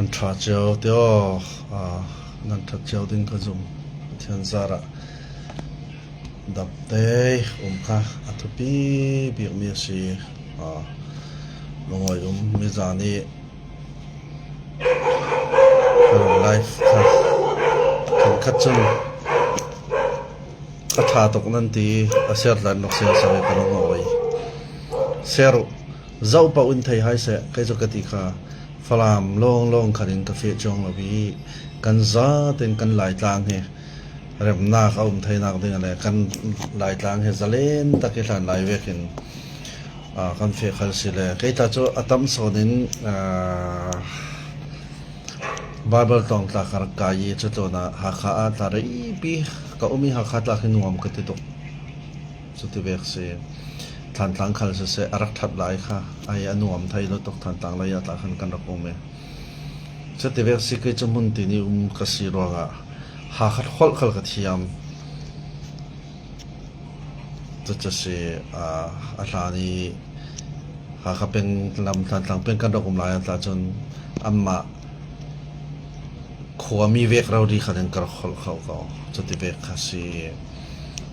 kan tha cheu teo nan tha cheu ding ka zum thian zara dap te kha atupi bi mi si longoi mi zani life kan kachun katha tok nan ti aser lan nok se sa ka longoi seru zau pa un thai hai se kai zo kati kha falam long kharin cafe chong lawi kan za ten kan lai tlang he rem na ka thai nak ding ale kan lai tlang he zalen takhe than lai vekin kan fe khal sile kai ta cho atam sonin Bible tong ta kar ka yi cho to na ha kha a ta ri pi ka umi ha kha ta khinuam ka ti to chu ti vek se than tlang khal se arak that lai kha ai anuam thai lo tok than tlang lai ya ta khan kan ra ko me chu ti vek si ke chumun ti ni ka si ro ga ha khat khol khal ka thiam chu chu se a la ni ha kha pen lam than tlang pen kan ra kum lai ta chon amma khwa mi vek rau ri khan kar khol khau ka chu ti vek kha si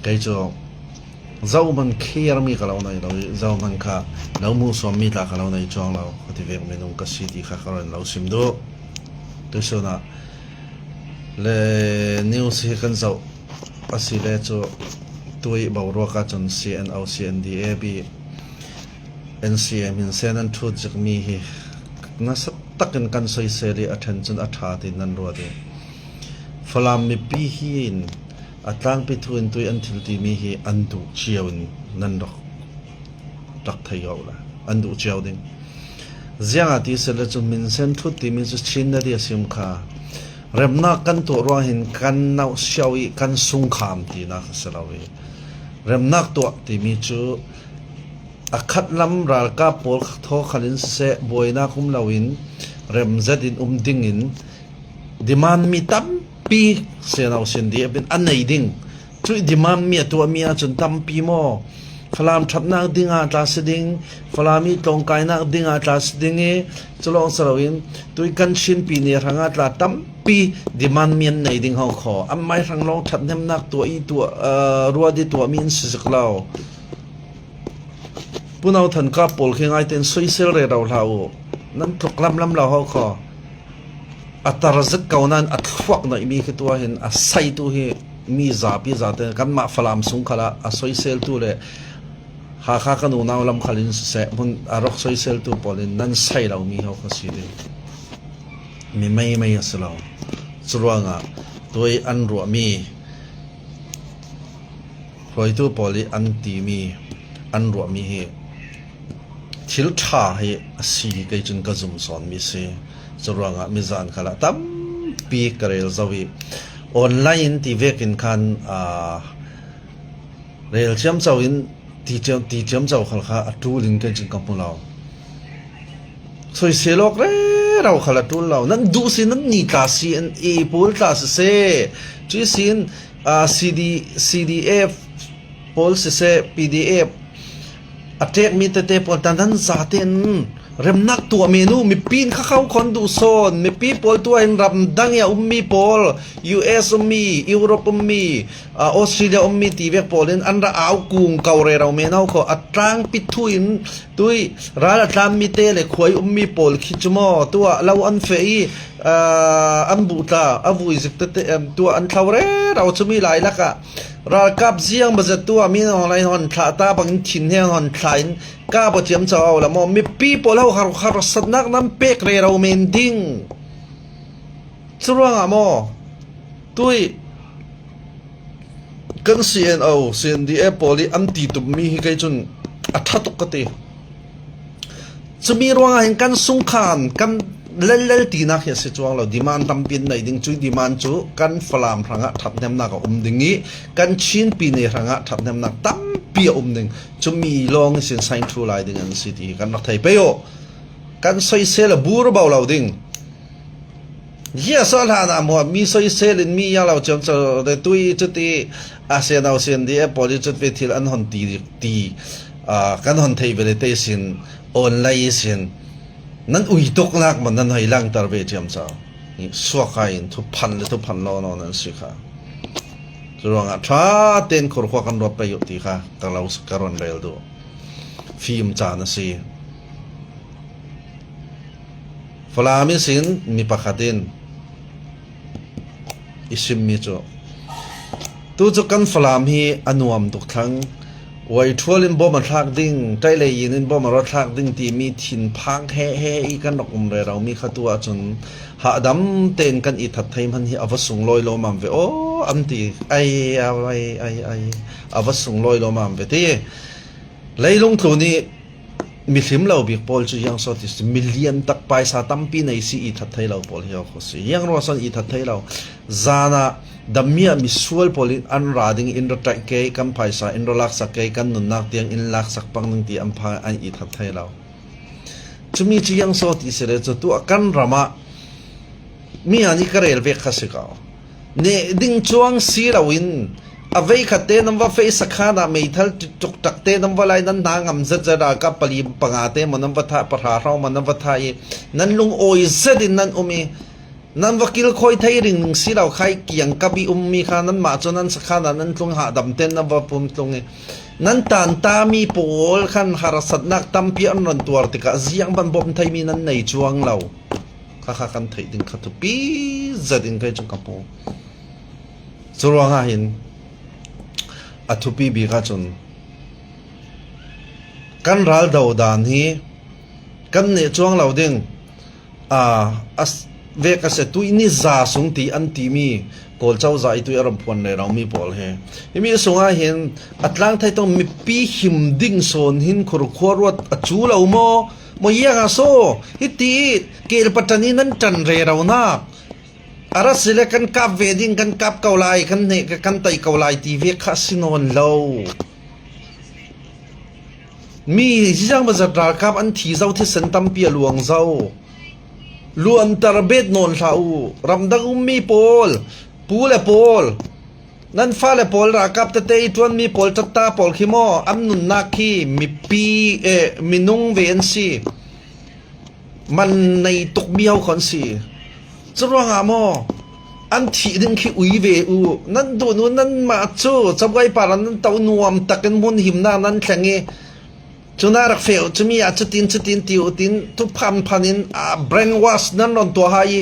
kai cho zau man kher mi ka lau nai lo zau man kha lau mu som mi ta ka lau nai chong lau ti vek me nong ka si ti kha kha lau sim do to so na le news he kan zau asi le cho tui bau ro ka chon CNO CNDA bi NCM in senan thu jik mi hi na sat takin kan soi seli attention atha tin nan ro de falam mi pi hin atlang pi thuin tui an thil ti mi hi andu chiaun nan ro tak thai yo la andu chiaw ding ziang ati sele chu min sen thu ti mi chu chin na dia sim kha remna kan to ro hin kan nau shawi kan sung kham ti na salawi remnak to ti mi chu akhat lam ral ka pol tho khalin se boina kum lawin rem zadin dingin demand mi tam pi se naw sen di ben anai ding chu demand mi to mi a chun tam pi mo falam thapna dinga ta siding falami tong kai na dinga ta siding e chulong sarawin tui kan shin pi ne ranga tla tam pi demand mi nei ding ho kho am mai rang long thap nem nak to i to ruwa di to min siklaw punau than ka pol khengai ten soisel re raw lau nan thok lam lau ho kho atarazak kaunan athwak na imi ke tua hin asai tu hi mi za pi za te kan ma falam sung khala a soisel tu le ha kha kan u naw lam khalin se mun arok soisel tu polin nan sai lau mi ho kha si de mi mai asalo churuanga toi an ro mi hoi tu poli an ti mi an ro mi hi thil tha hi asi kai chun ka zum son mi se churanga mizan khala tam pi karel zawi online ti vekin khan rel cham chawin ti cham chaw khal kha atulin kan chun kampulaw soi selok re raw khala tul law nan du sin nan ni ka si an e pol ta se chi sin CDF pol se PDF attack mi te pol tan zaten remnak tu menu mi pin kha khau khon du son mi people tu in ram dang ya ummi pol US ummi Europe ummi Australia ummi ti vek polin anra au kung kaure raw menau kho atrang pithuin tui ra tlam mi te le khoi ummi pol khichmo tu law an fei an buta avui zikte tu an thaure raw chumi lai laka ra kap ziang bazat tu mi online hon tha ta bang thin he hon thlain ka bo chiam chaw la mo mi people ho har sadnak nam pek re raw men ding churuanga mo tui kan CNO CNDA poli anti tu mi hi kai chun athatuk kate chumi ruanga hin kan sung khan kan lel ti na khia se chuang lo demand tam pin nei ding chui demand chu kan falam ranga thap nem na ka dingi kan chin pi ne ranga thap nem na tam pi ding chumi long sin sign through lai ding an city kan nak thai pe yo kan soi sel bur baw lo ding yes all hana mo mi soi sel in mi ya lo chom cho de tui chuti asian ocean di poli chut ve thil an hon ti kan hon thei vele te sin online sin นั้นอุยตกนักมันนั้นให้ลังตระเวทียมสาวนี่สวกายทุพันโลนนั้นสิค่ะจรวงอ่ะถ้าเต้นขรขวกันรบไปอยู่ที่ค่ะกเราสกรอนเรลดูฟิล์มจานสิฟลามิสินมีปะขัดินอิชิมมิโจตูจุกันฟลามฮีอนุมทุกทั้งไว้ทัวลินบ่มาทักดิ้งใจเลยยินบ่มารถทักดิ้งที่มีทินพังเฮอีกันดอกเรามีขัตัวจนหาดำเต้นกันอีทัดไทยมันที่อวสุงลอยโลมัมเวโออันที่ไออวสุงลอยโลมัมเวที่เลยลงทุนนี้มีทิมเราบิกพอลจะยังสอดที่มิลเลียนตักไปสาตั้มปีในสีอีทัดไทยเราพอลเฮียเขาสิยังรอสันอีทัดไทยเราจานะดัมเมียมิสวลพอลินอันราดิงอินโดตักเกย์กันไปสาอินโดลักสักเกย์กันนุนนักเตียงอินลักสักปังนึงที่อันพาอันอีทัดไทยเราจะมีจะยังสอดที่เสด็จจะตัวกันรามามีอันนี้ก็เรียลเวกข้าศึกเอาเนี่ยดิ้งจวงสีเราวินเอาไว้ขัดเต้นว่าเฟสข้านะไม่ทัลจุกตักเต้นว่าไรนั้นนางอำจะรากับปลีปังอาเต้มันนั้นว่าท่าประหารเรามันนั้นว่าท่านั้นลุงโอยเสดินนั้นมีนั้นว่ากิลคอยไทยริงสีเราใครเกี่ยงกับมีข้านั้นมาจนนั้นสักข้านั้นลุงหาดำเต้นนั้นว่าปุ่มตรงนี้นั้นตานตามีโปลขันหารสัตนักตั้มเปียนรันตัวติกะเสียงบันบอมไทยมีนั้นในจวงเราข้ากันไทยดึงขัดปีจะดึงใครจุกกระโปงสรวงเห็นอัตุปีบีกัจนกันรัลดาวดานฮีกันเนจวงเราดึงเวกเสตุยนี่จ่าสุงตีอันตีมีกอลเจ้าจ่าตุยอารมณ์พวนในเรามีบอลเฮมีสงฆ์เห็นอัตลังไทยต้องมีปีหิมดิ่งโซนหินขรุขวรวดจูเราโมเยกาโซฮิตีเกลปัตตานีนั้นจันเรเรานักอารัสเลกันกับเวดิงกันกับเกาไลกันเนกันไตเกาไลตีเวคาสิโนนเรามียังมาจากรากับอันที่เจ้าที่สันตัมเปียหลวงเจ้าล้วนตระเบ็ดนนเท้ารำดังมีโพลปูเลโพลนั่นฟ้าเลโพลรากับแต่เตยทวนมีโพลจัตตาโพลขิโมอันนุนนักขีมีปีมีนุ่งเวนซีมันในตุกเบี้ยวคนสีจรวงอามออันที่ดึงขี้อุยเวอูนั่นดูนู้นนั่นมาจูจะไว้ปารันนั่นเต้านวมตะกันมุนหิมนานั่นแข็งเงจุน่ารักเฟลจะมีอาจจะตินติวตินทุกพันินเบรนวอสนั่นนนตัวหาย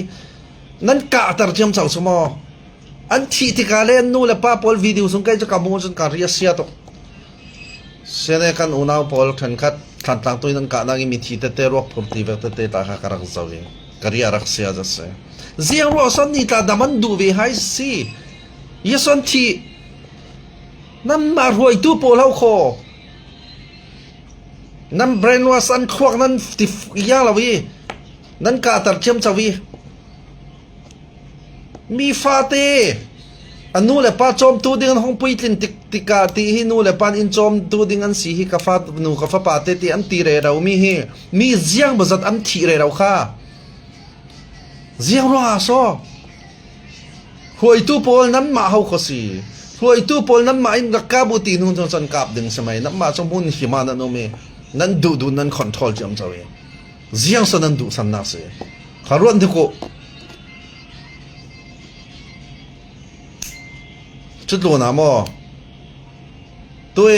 นั่นกะตระเจียมเจ้าสมออันที่ที่กาเล่นนู่นเลยป้าพอลวิดีโอส่งใกล้จะกำมูจนการเรียเสียตัวเสียในกันอุณาพอลทันคัดทันตั้งตัวนั้นกะนั่งมีที่เตะรวบผมตีเวทเตะตาหากรักเจ้าเองการเรียรักเสียจะเสียเสียงรัวสันนี่ตาดำมันดูเวหายสิยสันที่นั่นมารวยตู้โพลเอาโคนั่นเบรนว่าสันขวกนั่นติฟยาลาวีนั่นกาตร์เชื่อมจาวีมีฟาเตอันนู้นเลยป้าจอมตัวดิ่งห้องปุยตินติกาตีหินู้นเลยป้าอินจอมตัวดิ่งอันสีหิกาฟานูกาฟาปาเตตีอันตีเรเรามีเฮมีเสียงบจัดอันทีเรเราค่ะเสียงรัวซอหวยตู้โพลนั้นมาเฮาขสีหวยตู้โพลนั้นมาอินรักกาบุตีนุ่งจนกาบดึงสมัยนั้นมาจอมบุญหิมานั่นโนเมนั้นดูนั้นคอนโทรลจำเจ้าเองเสียงสันนั้นดูสันนักเสียขารวนที่กูจุดโลน่ะมั้งตัว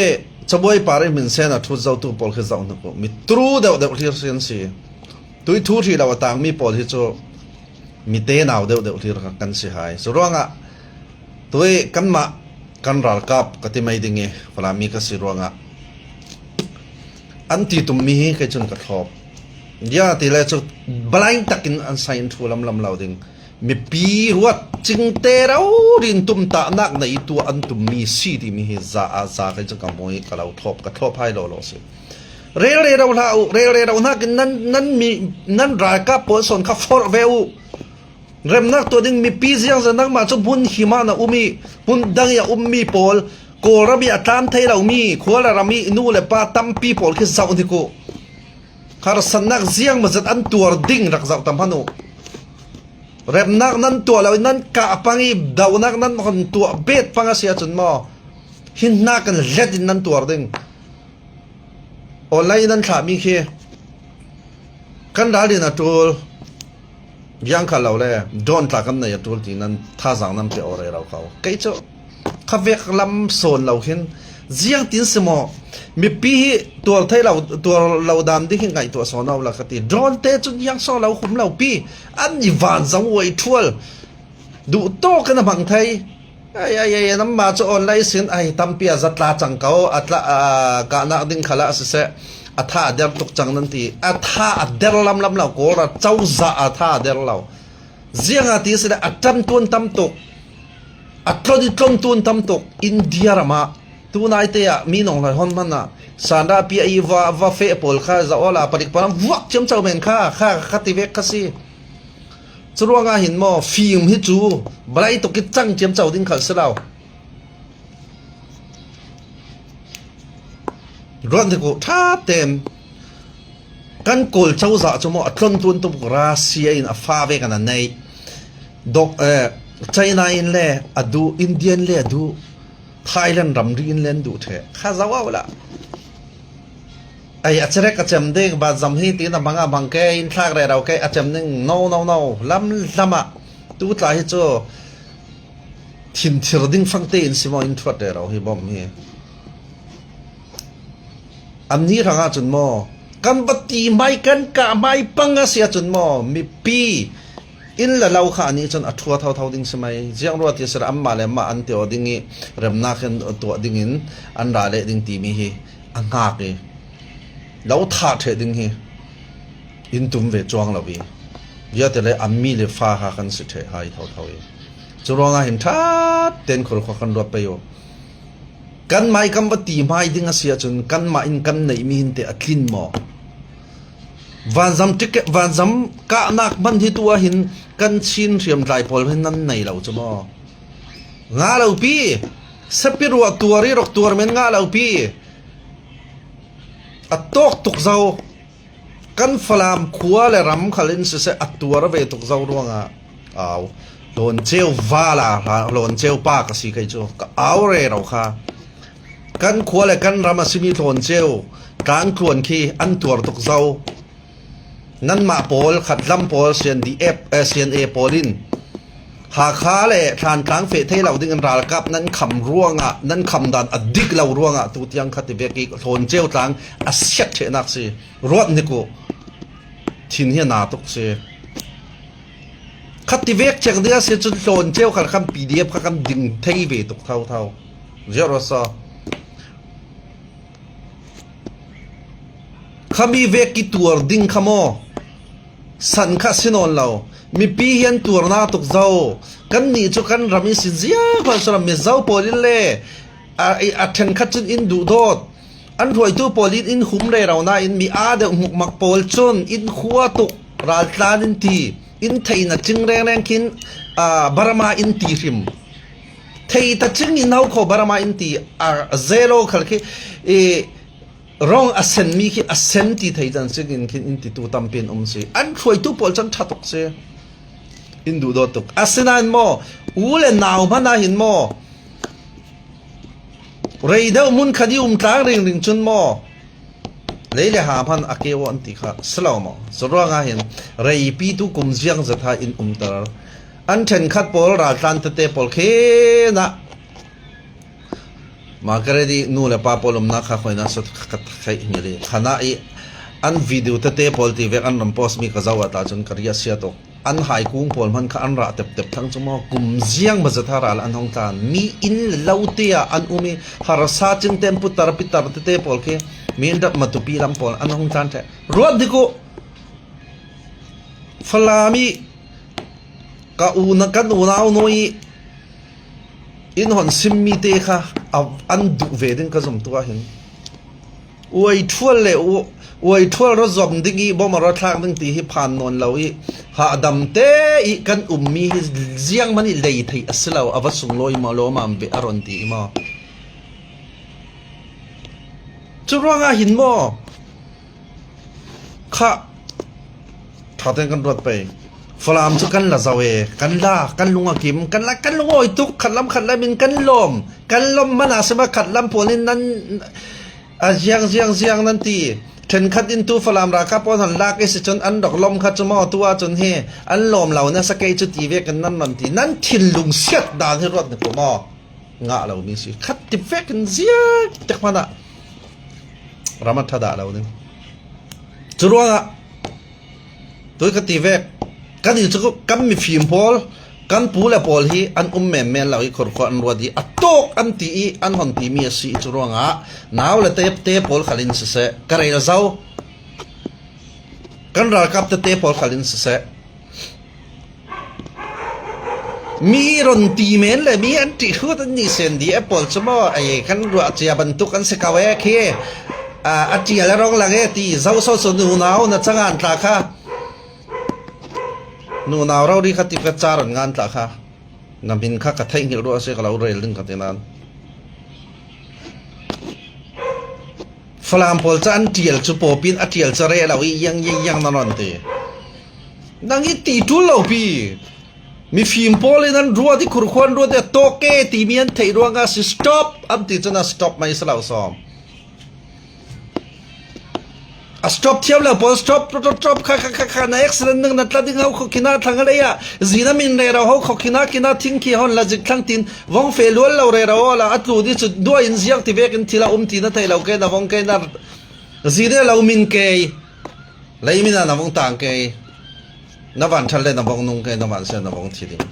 จะบ่อยปาร์มินเซน่ะทุกเจ้าตัวพอลขึ้นเจ้าหนึ่งกูมีทรูเดี๋ยวที่เสียนสิตัวทุกที่เราต่างมีพอลที่จะมีเตนเอาเดี๋ยวที่เรากันเสียหายสุดว่าตัวกันมากันรักกับกติไม่ดิ่งเงี้ยเวลามีก็สิรวงอันที่ตุ่มมีให้จนกระทบยาที่เราจะบลายตักินอันไซน์ทัวลำเราดิ่งมีปีรัวจึงเตเราดินตุ่มตานักในตัวอันตุ่มมีสีที่มีให้ซาให้จะกำมวยกับเราทบกระทบให้เราสิเร่เรานักนั้นมีนั่นรายกับผลส่วนข้าฟอร์เวลเริ่มนักตัวดิ่งมีปีเสียงจะนักมาจนบุญหิมานะบุญดังยามีโพลโกรบีอัตามไทยเรามีขวาเรามีนู่นเลยป้าตั้มปีโพลคือเจ้าที่กูคาร์สันนักเสียงมาจัดอันตัวดิ่งรักเจ้าตั้มพนุเริ่มนักนั้นตัวเรานั้นกะปังอีดาวนักนั้นคนตัวเบ็ดปังเสียจนมอหินนักกันเล็ดนั้นตัวดิ่งออนไลน์นั้นขามีแค่ กันดาลินะตูลยังขัดเราเลยโดนตากันในตูลที่นั้นท่าสังน้ำเปรี้ยวอะไรเราเขาไก่เจ้าข้าเวกลำโซนเราเห็นเสียงตินสมอมีปีตัวไทยเราดำดิเห็นไงตัวโซนเราละกติโดนเตะจนยังโซเราคุมเราปีอันนี้วันสังเวยทัวร์ดูโตกันนะบางไทยไอ้น้ำมาจะออนไลน์เสียนไอ้ตั้มเปียจัดลาจังเขาอัตละกานักดิ้งขละเสะอัฐาเดรตุกจังนั่นทีอัฐาเดรลำเราโกระเจ้าจ่าอัฐาเดรเราเสียงอาทิตย์เสะอัตตันตุนตั้มตกอัตรดิตรมตุนตั้มตกอินเดียรามาตัวนายเตะมีน้องเลยฮอนมันนะสารดาปีไอว่าเฟะปอลข้าจะเอาละปริกปนามวักเจ้าเจ้าเมนข้าติเวกข้าสิจรวงอาหินมอฟิล์มฮิจูบลายตกิดจังเจ้าเจ้าดิ้งขัดเสลาวรอนที่กูท่าเต็มกันโกลเจ้าจ่าจมออัตรนตุนตุกรัสเซียอินอฟาเวกันในดอกไชน่าอินเล่อดูอินเดียนเล่อดูไทยแลนด์รัมรีนเล่นดูเถอะข้าจะว่าละไอ้อาจารย์ก็จำได้บาดจำที่ตีนบางแกอินทากเรเราแกอาจำนึง no ล้ำตูตายจ่อถิ่นที่รดิ้งฟังเตอินสิมออินทวัดเรเราที่บ่มเฮอันนี้ทางอาจุนมอกันปฏิไม่กันกะไม่ปังเสียจุนมอมีปีอินละเราขานี้จนอัดทัวเท่าดิ้งสมัยเจียงรัวที่สระอัมมาเลมาอันเตียวดิ้งเริ่มนักกันตัวดิ้งอันราเลดิ้งตีมีเฮอังกากเลยเราท่าเทดิ้งเฮอินตุมเวจวงเราบียาแต่เลยอัมมีเลฟ้าหากันสุดเทหายเท่าเองจะรองเห็นท่าเต้นคนขวัญรวดไปโยกันไม่กันปฏิไม่ดิ้งเสียจนกันมาอินกันในมีหินเตะคลินหมอวันจำติกวันจำกะนักบันที่ตัวหินกันชินเรียมไหลพอลให้นั่นในเราจะมองาเราปีสปิรัวตัวรีรกตัวมันงาเราปีอัตโตกตุกเจ้ากันฟลามขัวและรำขลินเสอัตตัวระเวตุกเจ้าร่วงเอาโดนเจ้าวาลาโดนเจ้าป้ากสิใครจ้าเอาเรเราค่ะกันขัวและกันรำสิมีโดนเจ้ากลางครวนขี้อันตัวตุกเจ้านั่นมาโพลขัดลำโพลเซียนดีเอฟเซียนเอโพลินหาค้าเลยทานกลางเฟทให้เราดิ้งราลกับนั้นคำร่วงนั้นคำดันอดิกเราร่วงตุติยังขัดเบกิโทนเจ้าต่างอาเซียเชนักสิรวดนี่กูทิ้งเฮียนาตุกสิขัดเวกเช็คเดียสิจุดโทนเจ้าขัดคำปีเดียบขัดคำดิ่งเทเวตุกเท่าเจ้ารสขมีเวกิตัวดิ่งขโมสันข้าสินอนเรามีปีเห็นตัวน่าตกเจ้ากันนี่จุกันรามิสิเซียพันสระมิเจ้าโพลินเล่อัดเทนขัดจุนอินดูโดดอันถวยตัวโพลินอินหุมเรเราหน้าอินมีอาเดหมุกมักโพลจุนอินขัวตุกราลตาดินทีอินไทยนัดจึงแรงคินบารามาอินตีริมไทยตัดจึงอินเอาเขาบารามาอินตีเซโลขลักร้องอัศนมีขี้อัศนที่ไทยจันทร์ซึ่งอินที่ตัวตั้มเป็นองค์สิอันช่วยตัวพอลจันทัดตกเสียอินดูดตุกอัศนันโมอูเลนาวพันนาหินโมเรย์เดามุนคดีตางริงจุนโมเลยเลยหาพันอาเกวอันติค่ะสลาวโมสร้างเห็นเรย์ปีตุกุมเสียงจะทายอินตาอันเชนขัดพอลราตันเตะพอลเคนะมาเกรดีนูเลปาพอลมนักข้าคอยน่าสุดขัดใครมีเลยขณะอันวิดีโอเตะพอลที่เวกันรำโพสมีกระจาวตาจนกระยาเสียตกอันหายกุ้งพอลมันข้าอันระเต็บทั้งจมูกกุมเสียงมาจะทาราลอันห้องตานมีอินเล่าเตียอันอุมีฮาราซาจึงเต็มพุตตาปิตาเตะพอลเคมีนดับมาตุปีลำพอลอันห้องตานเถอะรวดดิโกฟลามีกะอูนักกันอูนาวโนยอินหอนซิมมีเตค่ะอันดุเวดินก็สมตัวเห็นอวยทั่วเลยอวยทั่วรถจมดิ้งบ่มารถทางดิ้งตีให้ผ่านนนเราหาดำเตอีกันมีเสียงมันเลยไทยอัศเราอวัสุงลอยมาโลมาเบอรอนตีมาจุดว่างหินบ่ค่ะถ้าเต้นกันรถไปฟลามจุกันละเจ้ากันล่ากันลุงอากิมกันละกันลุงโอยตุกขัดลำมินกันลมมันอาจจะมาขัดลำพวกนี้นั้นเสียงนั่นตี เทนคัดอินตูฟลามราคาปอนหันลากไอสิจนอันดอกลมคัดจมอตัวจนเฮอันลมเหล่านั้นสเกจุตีเวกันนั่นนั่นทีนั่นทินลุงเสียดดานให้รถเนี่ยผมงะเรามีสิคัดติเวกันเสียจากมันอะรามัทดาเราเนี่ยจรวงอะตัวคัดติเวกันอยู่จุกกันมีฟิล์มพอลกันปูและพอลฮีอันแม่แม่เราอีกคนคนอันรัวดีอัตโตกอันตีอันหันตีมีสิจรวงอะน้าวและเตะพอลขลินเสะกระไรละเจ้ากันรักกับเตะพอลขลินเสะมีรอนตีเมนเลยมีอันที่หัวตันนี่เซนดีแอปเปิลชั่วโมงไอ้ขันรัวจีบันทุกันเสกเอาไว้แค่อาจีแล้วร้องละเงี้ยที่เจ้าสาวสนุนเอานะจังงานตาค่ะนูนาวเราดีขัดติดกระจายงานตาค่ะนำบินข้ากระเทงหิวรัวเสกเราเรื่องกันที่นั้นฟลามพอลจะอันเทียลจุปปินอันเทียลจะเร่เรายังนั่นนั่นเตนังอีตีทุลเราปีมีฟิล์มพอลนั้นรัวที่ขุรควันรัวแต่โตเกตีมีอันเทรัวงาสิสต็อปอันที่จะน่าสต็อปไม่สลาวซ้อมสต็อปเที่ยวแล้วพอสต็อปค่ะในเอ็กซ์เรนนึงนั่นตัดดิ้งเขาขี้นาทางอะไรอ่ะจีน่ามินเรเราเขาขี้นาทิ้งขี้ฮอนละจิกทั้งทินวงเฟลวนเราเรเราละอัตลูดิสุดด้วยอินเสียงที่เวกินทีละทีนั่นไทยเราเกย์นะวงเกย์นะจีน่าเรามินเกย์เลยมิน่ะนะวงต่างเกย์นับวันทันเลยนับวันนุ่งเกย์นับวันเสียนับวันทีเดียว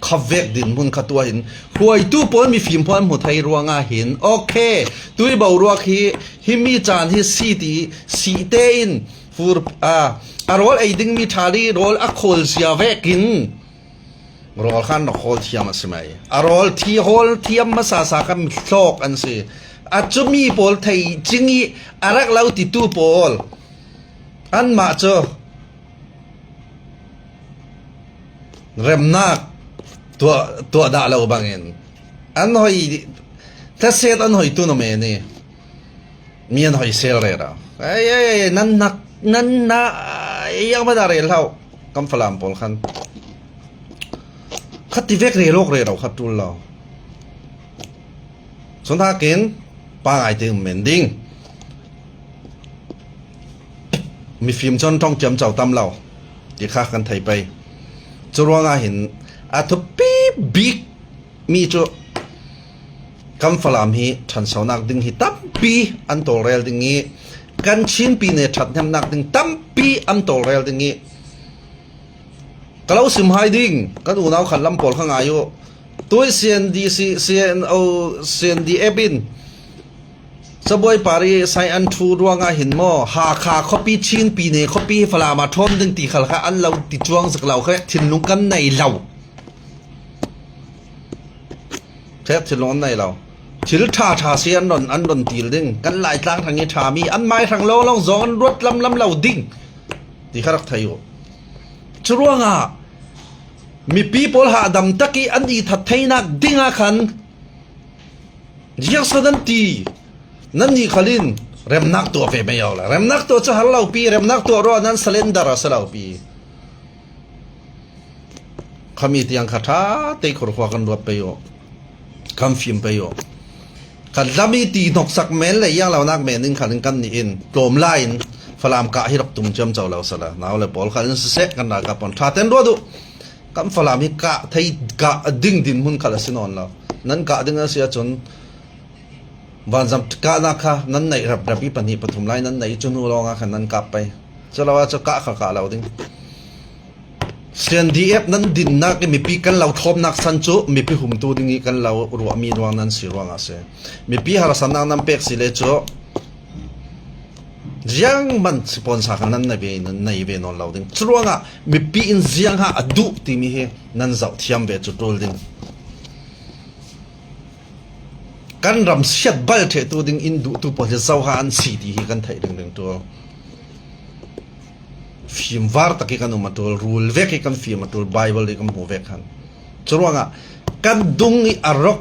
ขับเวกดินมุนขัดตัวหินรวยตู้ปนมีฟิล์มพอนหมดไทยรัวงาหินโอเคตุยเบารัวขี้ฮิมีจานฮิซีเตอินฟูร์อารอลไอดิ้งมีทารีรอลอักโคลเสียเวกินรอลขันนักโคลเทียมมาสมัยอารอลที่โคลเทียมมาสากันโชกอันสิอาจจะมีปอลไทยจริงอีอารักเล่าติตู้ปอลอันมาเจอเริ่มนักตัวด่าเราบางเงินอันหอยถ้าเสียอันหอยตัวน้ำเมนี่มีอันหอยเซลเร่านั่นยังไม่ได้เรียนเรากำฟลามพอลขันขัดที่เวกเรียโลกเรียเราขัดตุลเราส่วนถ้าเกินป้าไอติมเหม็นดิ้งมีฟิล์มจนต้องจำเจ้าตำเราที่ข้ากันไทยไปจะร้องเห็นอาทุปีบิ๊กมีจุคำฟลามฮีฉันสาวนักดึงฮีตั้มปีอันโตเรลดึงงี้กันชินปีเนี่ยฉันทำนักดึงตั้มปีอันโตเรลดึงงี้ก็เราสิมไฮดิ้งกันอุณเอาขันลำปอลข้างอายุตัวเซียนดีเอบินสบายปารีไซอันทูดวงอาหินมอหาขาคอปีชินปีเนี่ยคอปีฟลามาทอมดึงตีขลักอันเราติดจวงสักเราแค่ทินลุงกันในเราเทปทินลุงในเราทิลท่าเสียนนอันนตีดึงกันหลายทางทางนี้ทามีอันไม้ทางเราจอนรถลำเราดิ้งตีขลักไทยอยู่จวงอ่ะมีปีโพลหาดำตะกี้อันอีทัดไทยนักดิ้งอ่ะขันยังสนันตีนั่นนี่ขลินเริ่มนักตัวเฟย์ไม่เอาละเริ่มนักตัวจะหันเราปีเริ่มนักตัวรอนั้นสเลนดาร์สเราปีขมีที่ยังขัดท้าเตะขรุขวากันรัวไปโยคำฟิล์มไปโยขัดลามีตีนกสักเมนเลยยังเรานักเมนนึงขันกันนี่อินโกลมไลน์ฟลามกะฮิรักตุ่มจำเจ้าเราสละน่าเลยบอลขันเสกกันนะครับปนท่าเต้นรัวดูคำฟลามีกะไทยกะดิ้งดินหุ่นขัดสินอนเรานั้นกะดิ้งเสียจนวันจำกะนักค่ะนั้นในรับปีปันหิปฐุมไลนั้นในจนหัวรองค่ะนั้นกลับไปจะเราจะกะขะเราดิ้งเซียนดีเอฟนั้นดินนักมีปีกันเราทบนักสันจุมีปีหุ่มตัวดิ้งกันเรารัวมีรวงนั้นสิรวงอาเซมีปีหาสันนังนั้นเป็กสิเลจุยังมันสปอนเซอร์กันนั้นในเวนอนเราดิ้งจรวงอ่ะมีปีอินยังหาอดุที่มีเฮนั้นจะเทียมเวจุดโดลดิ้งกันรำเสียดบัลเทตัวดิ้งอินดูตัวพอจะเจ้าหาอันสีที่กันไทยดิ้งตัวฟิล์มวาร์ตะกี้กันมาตัวรูลเวกกันฟิล์มตัวไบเบิลกันหัวเวกกันจรวงอ่ะกันดุงอารก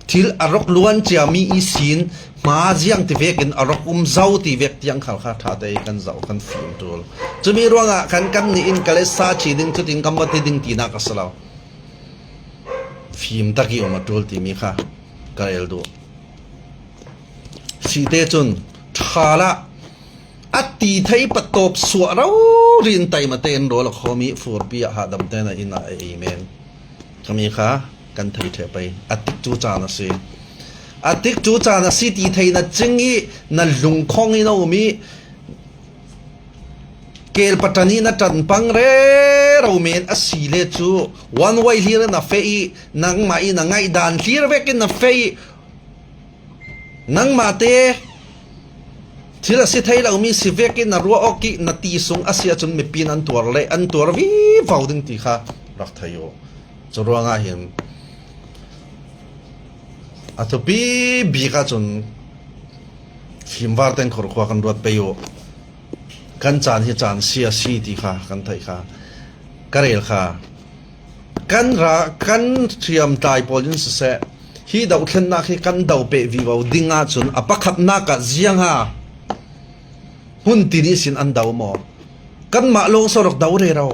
ทิลอารกล้วนจะมีอีสินมาเจียงที่เวกันอารกเจ้าที่เวกยังขัลขาท่าเตยกันเจ้ากันฟิล์มตัวจะมีรวงอ่ะกันนี่อินกัลสาชีดิ้งจุดดิ้งกันบัดดิ้งตีนักสลาวฟิล์มตะกี้มาตัวที่มีค่ะกัลดูสีเตจุนทาระ อัตติไทยปตบสวเรารินไตมาเตนโรลขมีฟูร์ปีหาดำเตนอินาเอเมนขมีค่ะกันไทยเทไปอัติจูจานะสิอัติจูจานะสิตีไทยนะจึงอีนั่นลุงคงอีน่ามีเกลปัตตานีนะจันปังเร่เราเมนอสีเลจูวันไว้เฮียนะเฟยนังมาอีนังไงดานเฮียเวกินนะเฟยนังมาเตที่ละสิไทยเรามีสิเวกินนะรัวออกินะตีสงอาเซียจนไม่ปีนอันตัวเลยอันตัววิวาวดึงตีค่ะรักไทยโยจะรัวง่ายเห็นอัตบีบีกาจนฟิล์มวาร์เตนขอร์ขวากันรวดไปโยกันจานที่จานเสียสีตีค่ะกันไทยค่ะกระเรลค่ะกันเตรียมตายพอลินส์เสะฮีดาวเข็นนักให้กันดาวเปวิวาวดิ้งอาจนอปักขับนักเสียงฮะหุ่นตีนี้สินอันดาวมอกันมาลงสรกดาวเรเรา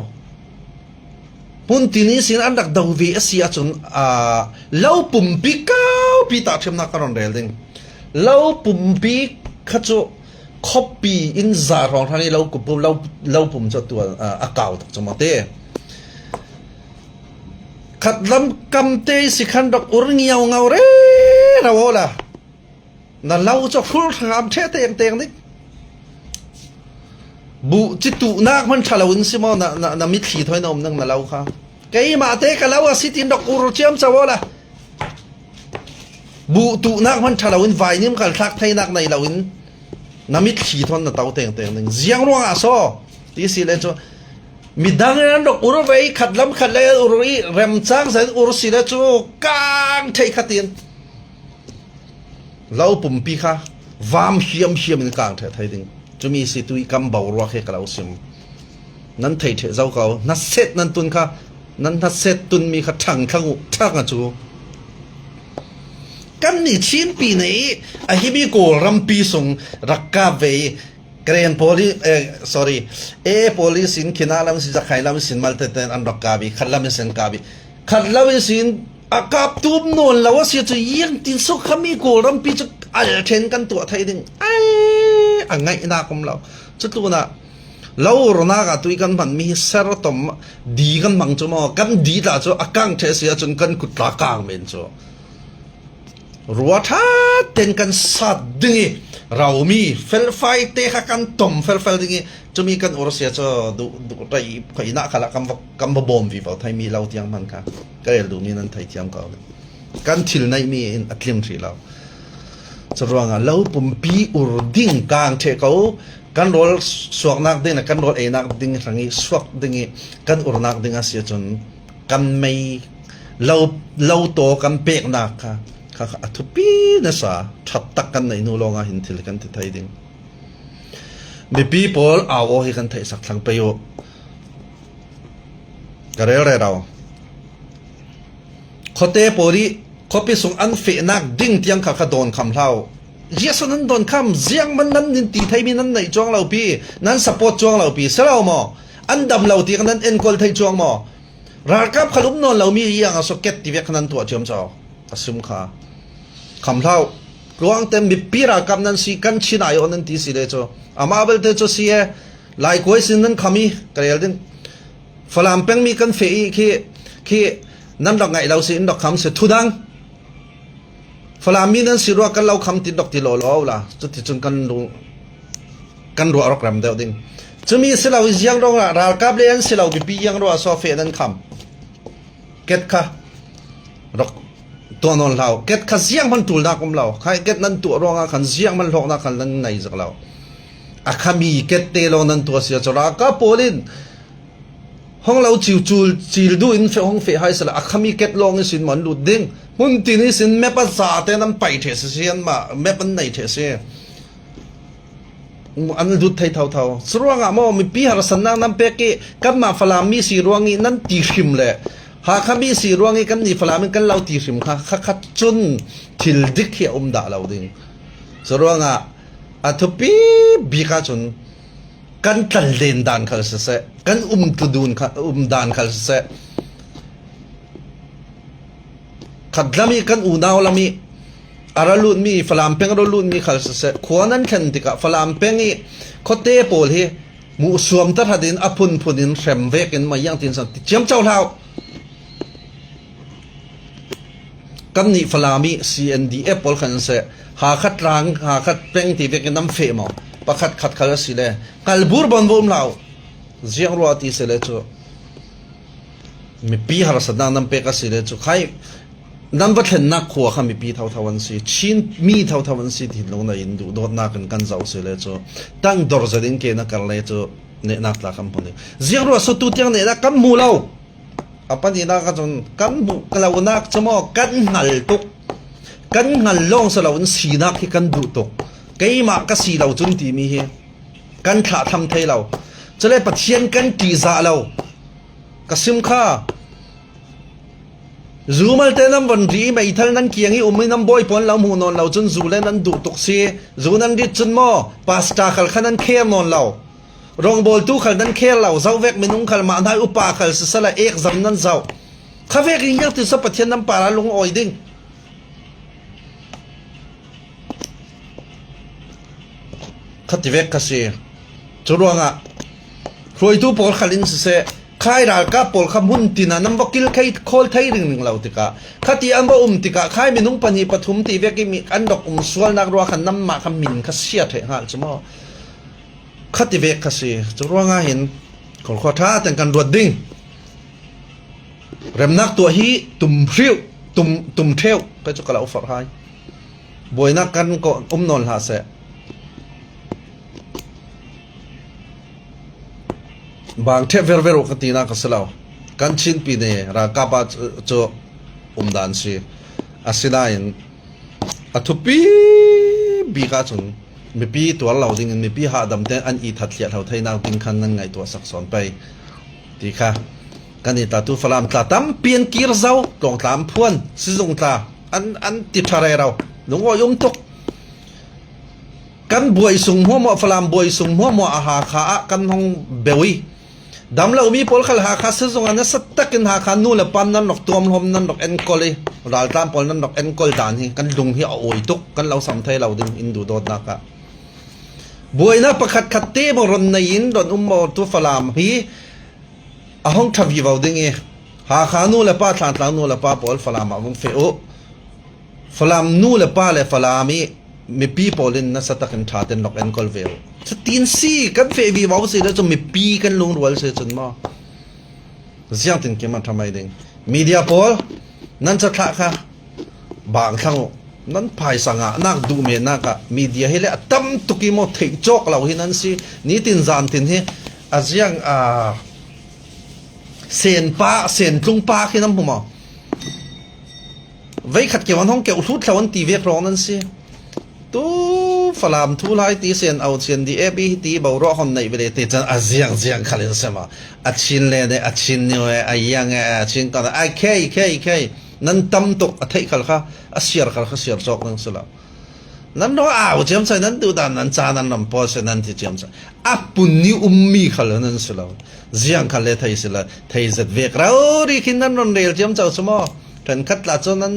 หุ่นตีนี้สินอันดักดาววีเสียจนเล่าปุ่มปีก้าวปีตาเทียมนักการอนเรลดิ้งเล่าปุ่มปีขจรcopy in จารองท่านี้เรากุบเราผมจะตัวaccount จะมาเตะขัดลำกำเตะสิขันดอกอุรเงียวเงาเร่เราล่ะนั่นเราจะพูดงามเทเตียงนี่บุจิตุนักมันฉลาวินสิมอนะมิตรขีถอยนมนั่งนั่นเราค่ะแกมาเตะกันแล้วสิตินดอกอุรเจียมจะว่าล่ะบุตุนักมันฉลาวินไฟนิ่มกันทักไทยนักในเราวินน้ำมิดขีทอนน่ะเต่าเตียงหนึ่งเสียงร้องอ่ะซ้อที่สิเลนจ้ะมิดังนั้นดอกอุรุเวขัดล้ำขัดเลยอุรุยเริ่มจ้างเสร็จอุรุสิเลจ้ะกางเทขัดเตียนเราปุ่มปีค่ะวามเฮียมในกลางเทไทยดึงจะมีสิตุยกำเบารัวแค่กับเราซิมนั้นเทเจ้าเขานัดเซตนั้นตุนค่ะนั้นนัดเซตตุนมีขัดทั้งอ่ะจูกันนี่ชิ้นปีนี้ไอ้ฮิบิโกรัมปีส่งรักกาเวเกรนโพลีsorry โพลีสินขินาลำสิจะใครลำสินมาเตเตนอันรักกาบีขัดลำสินกาบีขัดลำสินอากาบตูบนวลแล้วว่าเสียจะยังตินสุขมิโกรัมปีจะอัลเทนกันตัวไทยดึงอังไงน่าคมเราจุดตัวน่ะเราโรนักตุยกันมันมีเซรตมดีกันมังจ้ะมั้งกันดีละจ้ะอากังเทเสียจนกันกุตลากางเมนจ้ะรัวท่าเต้นกันสัตว์ดึงเรามีเฟลไฟเตะกันต่อมเฟลดึงจะมีกันอุรเสียจะดูไรใครนักขลักกำบอมวิวไทยมีเราเทียมมันค่ะก็เลยดูมีนั้นไทยเทียมเขากันทิลในมีอัตลิมทรีเราจะรัวงาเราปุ่มปีอุรดิ้งกลางเทเขากันรอสวกนักดึงกันรอนักดึงทางนี้สวกดึงกันอุรนักดึงเสียจนกันไม่เราโตกันเปกนักค่ะข้าอัตุปีนะสาชัดตักกันในนู่นลงอาหินทิลกันที่ไทยดิ้งมีปีพอลเอาโอให้กันไทยสักทางไปโยกระเรื่องเราเขาเตะพอดีเขาไปส่งอันเฟนักดิ้งเตียงข้าโดนคำเล่าเยสนั้นโดนคำเสียงมันนั้นนินตีไทยมีนั้นในจ้วงเราปีนั้นสปอร์ตจ้วงเราปีเสเราหมออันดำเราตีกันนั้นเอ็นกอลไทยจ้วงหมอรักกับขลุ่มนอนเรามีอย่างสเก็ตที่เวกนั้นตัวเชื่อมจ่ออสุมขาคำเล่ารวงเต็มมีปีรักกับนั้นสิกันชินายอนันตีสิเลโจอามาเบลเตโจเสียไลค์ไว้สินั้นคำมีกระเรื่องฝรั่งเป็นมีกันเฟยที่นั่นดอกไงเราสินดอกคำเสียทุดังฝรั่งมีนั้นสิรัวกันเราคำติดดอกติโลโลล่ะจุดที่จนกันรัวรักรำเดียวดิ้งจะมีสิเราอย่างรองรักกับเลี้ยงสิเราปีอย่างรัวโซเฟียนั้นคำเก็ตค่ะดอกตัวนนเราเก็ตขัดเสียงมันตูลนักของเราใครเก็ตนั้นตัวรองขันเสียงมันหลอกนักขันนั้นในจากเราอาคามีเก็ตเตลนั้นตัวเสียจราก็โพลินห้องเราจิวดูอินเฟห้องเฟให้สละอาคามีเก็ตลองสินมันหลุดดิ้งหุ่นตีนี้สินแม่ภาษาแต่นั้นไปเทเสียนมาแม่ปันไหนเทเสียอันดูไทยเท่าสรวงอ่ะมั่วมีปีหาสันนังนั้นเป๊กกี้กับมาฟลามีสีรวงนี้นั้นตีชิมเลยหากมีสีรวงนี้กันนี่ฟลามันกันเราตีชิมค่ะขัดจุนทิลดิกเฮียด่าเราดิ้งสรวงอ่ะอัตุปีบีกาจุนกันตัลเดนดานขัลเสะกันตุดูนดานขัลเสะขัดลามีกันนาวลามี aralut mi falam peng aralut mi khal se khuanan khan tika falam pengi khote pol hi mu suam ta hadin apun phunin rem vekin mayang tin san chiam chau lau kan ni falami CNDF pol khan se ha khat rang ha khat peng ti vekin nam fe mo pakhat khat khala sile kalbur bon bom lau ziang ro ti se le chu mi pi har sadang nam pe ka sile chu khai nam va thlen nak khuwa kha mi pi thau thawan si chin mi thau thawan si thi lo na in du dot na kan zau se le chu tang dor zadin ke na kar le chu ne nak la kam pone ziang ro so tu tiang ne na kam mu lo apani na ka chon kan bu kala nak chmo kan ngal tuk kan ngal long sa lawun si nak hi kan du tuk kai ma ka si lo chun ti mi hi kan tha tham thei lo chale pathian kan ti za lo ka sim kha zumal te nam van ri mai thal nan kiangi ummi nam boy pon lam hu non lo chun zule nan du tuk si zunan ri chun mo pasta khal khanan khem non lo rong bol tu khal nan khel lo zau vek minung khal ma nai upa khal sala ek zam nan zau khavek ing yak ti sa pathian nam para lung oi ding khati vek kasi churuanga roi tu pol khalin se khai ral ka pol kham hun tina nam wakil khai khol thai ring ring lau tika khati amba tika khai minung pani pathum ti veki mi an dok swal nak ro khan nam ma kham min kha sia the hal chmo khati vek kasi churuanga hin khol kho tha ten kan ruat ding rem nak tu hi tum hriu tum theu ka chu kala offer hai boina kan ko non ha se bang the ver ver katina kaslaw kan chin pi ne ra ka pa cho dan si asilain athupi bi ka chun mi pi to lau ding mi pi ha dam te an I that liat hau thaina ding khan nan ngai to sak son pai ti kha kan I ta tu falam ta tam pian kir zau tong tam phuan si zung ta an ti thare rau lung o yum tok kan buai sung mo falam buai sung mo a ha kha kan hong bewi dam la umi pol khal ha kha se zong an sat takin ha kha nu la pan nan nok tom hom nan nok en koli ral tam pol nan nok en kol dan hi kan lung hi a oi tuk kan lau sam thai lau ding in du dot na ka buai na pakhat khat te bo ron na in don mo tu falam hi a hong thavi wau ding e ha kha nu la pa thlan tlang nu la pa pol falam a wong fe o falam nu la pa le falami mi pi polin na satakin thaten nok en kol vel sa tin si kan fe vi wau se la chu mi pi kan lung rual se chun ma ziang tin ke ma thamai ding media pol nan cha tha kha bang thang nan phai sanga nak du me na ka media hele atam tuki mo thei chok lau hi nan si ni tin zan tin hi aziang sen pa sen tlung pa khi nam huma vei khat ke wan hong ke uthut thlawan ti vek rong nan si tu falam thu lai ti sen out sen di ebi ti bawro hon nei bele te chan aziang khalin sama achin le ne achin ni we ayang achin ka ai k nan tam tok athai khal kha asiar khal kha siar chok nang sala nan no aw chem sai nan tu dan nan cha nan lam po se nan ti chem sa apun ni ummi khal nan sala ziang khal le thai sala thai zat vek rauri khin nan non rel chem chau sumo ten khat la cho nan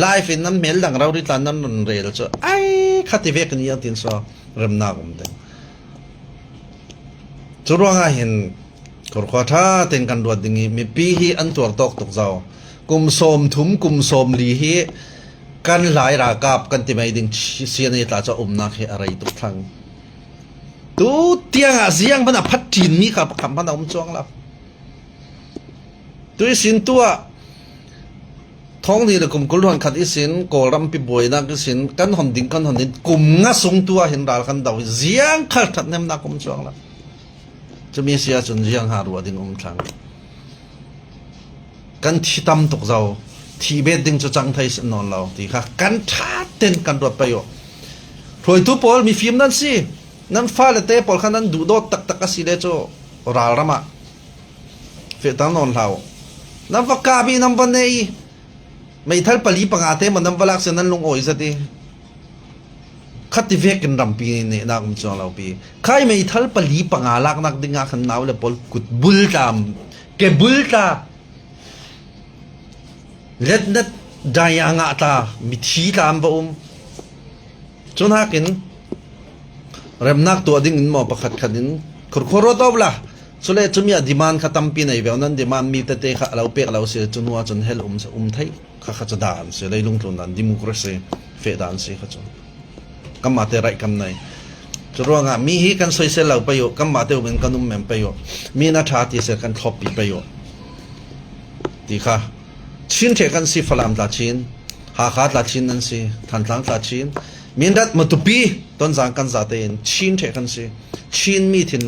life in nan mel dang rauri tan nan non rel cho ai khati vek ni tin so ram na gum den churuanga hin kor kho tha ten kan ruat dingi mi pi hi an tur tok tok zau kum som thum kum som li hi kan lai ra kap kan ti mai ding sian ni ta cho na khe arai tuk thang tu tiang a ziang bana phat tin mi kha kham bana chong la tu sin tua thong ni le kum kul hon khat isin kolam pi boy na ki sin kan hon ding kum nga sung tua hin dal kan daw ziang khal that nem na kum chong la chumi sia chun ziang ha ru ding thang kan thi tam tok zau thi be ding chu chang thai non law ti kha kan tha ten kan rot pa yo roi tu pol mi film nan si nan fa le te pol khan nan du do tak si le cho ral rama fe ta non law nan va ka bi nam ban nei mai thal pali panga te man nam walak se nan lung oi zati khati vek kan ram pi ne na kum chong law pi khai mai thal pali panga lak nak dinga khan naw le pol kut bul tam ke bul ta let nat daya nga ta mi thi tam ba จนหากินเริ่มนักตัวดิ่งหมอประคัดขัดินคุรถเอาละสุดเลยจะมีดีมานขัดตั้มปีไหนเวลนั้นดีมานมีแต่เตะข้าเราเปียกเราเสียจนว่าจนเฮลไทยข้าจะด่านเสียเลยลงทุนด่านดิโมคราซีเฟดด่านเสียข้าจนกำมาเตะไรกำไหนจะรู้ว่ามีฮีกันสวยเสียเราไปอยู่กำมาเตะเป็นกันนุ่มแม่ไปอยู่มีนักชาติเสียกันท็อปปีไปอยู่ดีค่ะชินเทกันสิฝรั่งตาชินหาขาตาชินนั่นสิทันทังตาชินมีนัดมาตุปีต้นสังกันซาเตนชินเทกันสิชินมีที่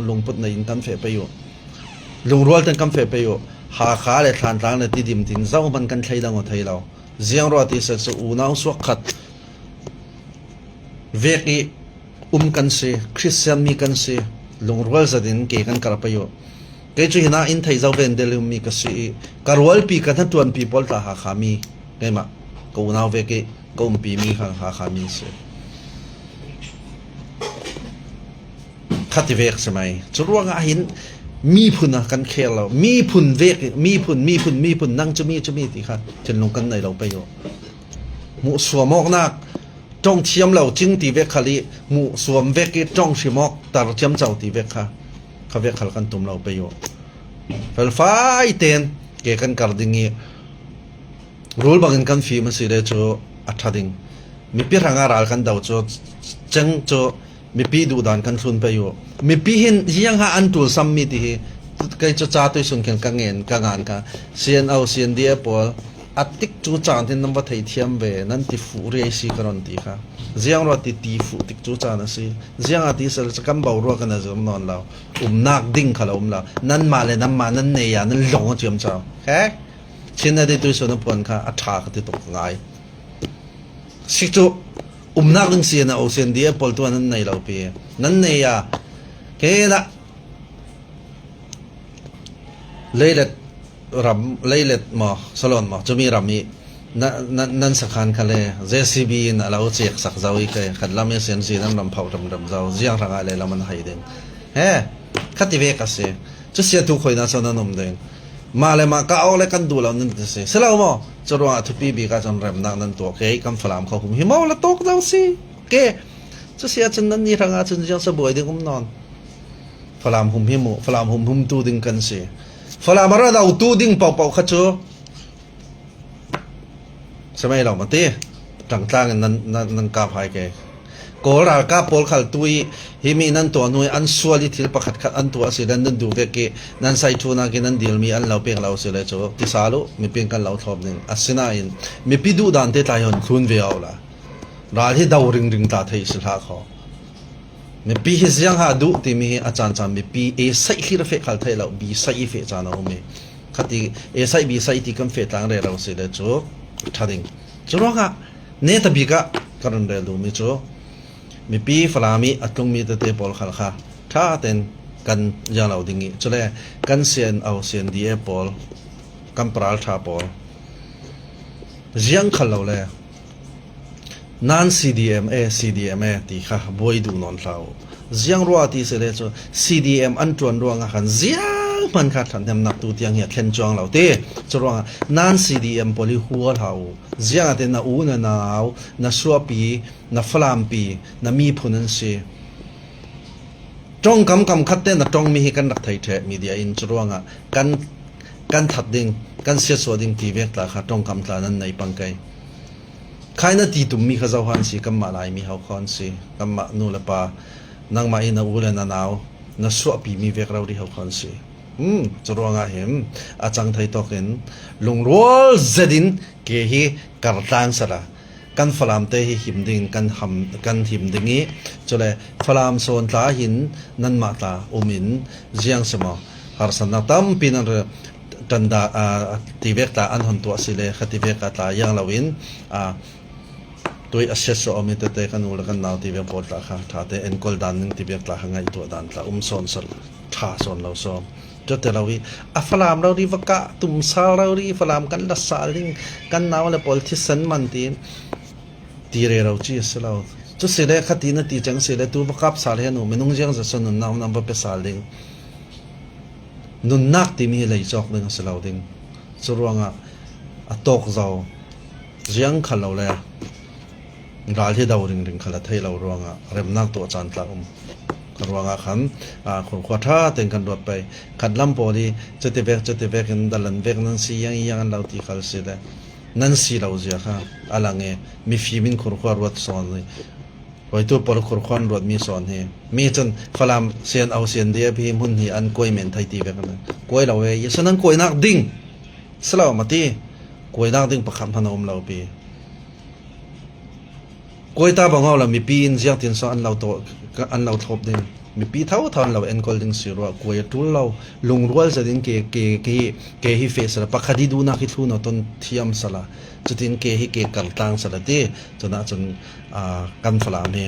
ลงพุทธในอินกันเฟไปอยู่ลงรัวกันกันเฟไปอยู่หาขาเลยทันทังเลยติดิมตินเจ้ามันกันใช้ดังว่าไทยเราเสียงรัวที่เสียสูน่าสวกขัดเวกีกันสิคริสเตียนมีกันสิลงรัวจะดินเกี่ยกันกระไปอยู่เกี่ยจูน่าอินไทยเจ้าเป็นเดลิมมีกันสิการวัลปีกันทั้งตัวปีพอลตาหาขามีไงมากูน่าเวกีกูปีมีหาขามีสิขัดที่เวกใช่ไหมจะรู้ว่าเห็นมีพุ่นนะกันเคเรามีพุ่นเวกมีพุ่นนั่งจะมีที่ค่ะจะลงกันในเราไปอยู่มุสวมอกนักจ้องเทียมเราจึงตีเวกขลีมุสวมเวกจ้องชิมอกตาเทียมเจ้าตีเวกค่ะเขาเวกขลกันตุ่มเราไปอยู่เฟลไฟเตนเกี่ยกันการดิ่งรูลบางกันฟีมันสิได้โจอัฐดิ่งมีปีรังอาราลกันดาวโจจังโจมีปีดูดานกันทุนไปอยู่มีปีเห็นยังหาอันตัวซัมมิที่ใครจะจ่าตัวสุนเขียนกังเงินกังงานกันเสียนเอาเสียนเดียปอลอัติกจูจานที่นั่งวัดไทยเทียมเวนั่นที่ฟูเรียสีกันตีค่ะเสียงรถที่ตีฟูติกจูจานนั่นสิเสียงอาทิตย์จะกันเบารัวกันนะจะนอนเรานักดิ่งขลุ่มเรานั่นมาเลยนั่นมานั่นเนี่ยนั่นหลงเจียมเจ้าแค่ชิ้นนั้นที่ตัวสุนพลค่ะอัฐาก็ที่ตกง่ายสิจูนักดิ่งเสียนะเอาเสียนเดียปอลตัวนั้นในเราเปียนั่นเนี่ยแค่ละเลยเล็ดรำเลยเล็ดหมอสลอนหมอจะมีรำมีนั่นสักขันกันเลยเจสีบีนเราเจียกสักเจ้าอีกเลยขัดลำมีเสียนสีนั่นรำเผารำเจ้าเจียงร่างอะไรเรามันหายเด้งเฮ้ขัดที่เวกัสเสียจะเสียทุกคนนะสนนมเด้งมาเลยมาก็เอาเลยกันดูเรานั่นจะเสียสลาวหมอจะรู้ว่าทุกปีบีก็จะรำนั่นตัวเก๋คำฝรั่งเขาคุมหิมะละตกเราสิเก๋จะเสียจนนั้นนี่ร่างอาจจะยังสบายเด้งนอนฝรั่งหุมหิมะฝรั่งหุมตูดึงกันสิฝรั่งมาเราตูดึงเป่าขัดโจใช่ไหมเรามาตีต่างๆนั่นกาพายแกโกรากาปอลขัดตุยฮิมีนั่นตัวนุยอันสวลิทิลประคัดอันตัวสิดันนั่นดูเวกนั่นใส่ทูนักนั่นเดียลมีอันเราเพียงเราเสียเลยโจที่สาลุมีเพียงกันเราทบหนึ่งอัศนาอินมีพิดูดันเตตายอนทุนเวียวละราที่ดาวริงตาเทยสิลาเขามีปีฮิสยังหาดูที่มีอาจารย์จำมีปีใส่ขี้ระเฟขัดเทยเราบีใส่เฟจานาอุเมขัดที่ใส่บีใส่ที่กันเฟต่างเรื่องเราเสียเลยโจทัดดิ้งจุดว่าเนตบิกะการเรียนรู้มิจูมีปีฝรั่งมีอัตลงมีแต่เตปอลขัลค่ะถ้าเต็นกันยาเราดิ้งจุดเลยกันเสียนเอาเสียนดีเอปอลกันปราลชาปอลยังขัลเราเลยนั่น CDMA ที่ค่ะบอยดูนอนเรายังรัวที่เสด็จจู CDM อันจวนรัวงหันยังมันขาดทันเต็มนักตัวที่ยังเหี้ยเข็นจวงเราเต้จูรัวนั่น CDM พอลิหัวเรายังเต็นน่าอูน่ะหนาวน่าชัวปีน่าฟลามปีน่ามีพุนันสิจ้องกำขัดเต้นน่าจ้องมีให้กันรักไทยเทมีเดียอินจูรัวกันทัดดิ้งกันเสียสวดิ้งที่เวกตาค่ะจ้องกำตานั้นในปังไกใครน่ะตีตุ่มมีข้าเจ้าหันสิกัมมาลายมีเขาคอนสิกัมมานูเลปานังมาอินาอูเลนาหนาวน่าสวปีมีเวกเราที่เขาคอนสิจะรู้ว่าเห็นอาจารย์ไทยตอกเห็นลงรัวเจดินเกี่ยการต่างสระกันฝรั่งเตะหิมดิ่งกันหิมดิ่งนี้จะเลยฝรั่งโซนตาหินนั่นมาตาอุมินเจียงสมอหาสันนักตั้มปีนั้นตันดาทีเวกตาอันหันตัวสิเลยขัดทีเวกตายังลาวินตัวอาศัยสอมิตเตกันนูแล้วกันนาวทีเวกปอดตาค่ะถ้าเตเอ็นกอลดันนึงทีเวกตาหางไงตัวดันตาโซนสลท่าโซนเราซ้อมจุดเดเราวิฝรั่งเราดีวกะตุ่มซาเราดีฝรั่งกันละสาลิงกันนาวเลยปอลที่สันมันตีเรเราจีสเราจุดเสด็จขัดทีนั่นตีจังเสด็จตัวประกับสาลเฮนุไม่นุ่งยังจะสนุนนำไปสาลิงนุนนักที่มีอะไรจอกเรื่องสลาวดิ้งสุรวงตกเราเจียงขันเราเลย ral hi daw ring ring khala thei lo ronga rem nak to chan tla karwanga khan khur khwa tha ten kan dot pai khatlam poli chete vek in dalan vek nan si yang lau ti khal se da nan si lau zia kha alange mi fimin khur khwa rot son ni roi tu por khur khwan rot mi son he mi chan phalam sian au sian dia bi mun hi an koi men thai ti vek na koi lau e yesanan koi nak ding slaw mati koi nak ding pakham phanom lau pi koi ta bangau la mi pi in jiang tin so an lau to an lau thop ding mi pi thau thon lau en kol ding siro koi tul lau lung rual za din ke hi face la pakhadi du na ki thu no ton thiam sala chutin ke hi ke kal tang sala ti chuna chun kan phala me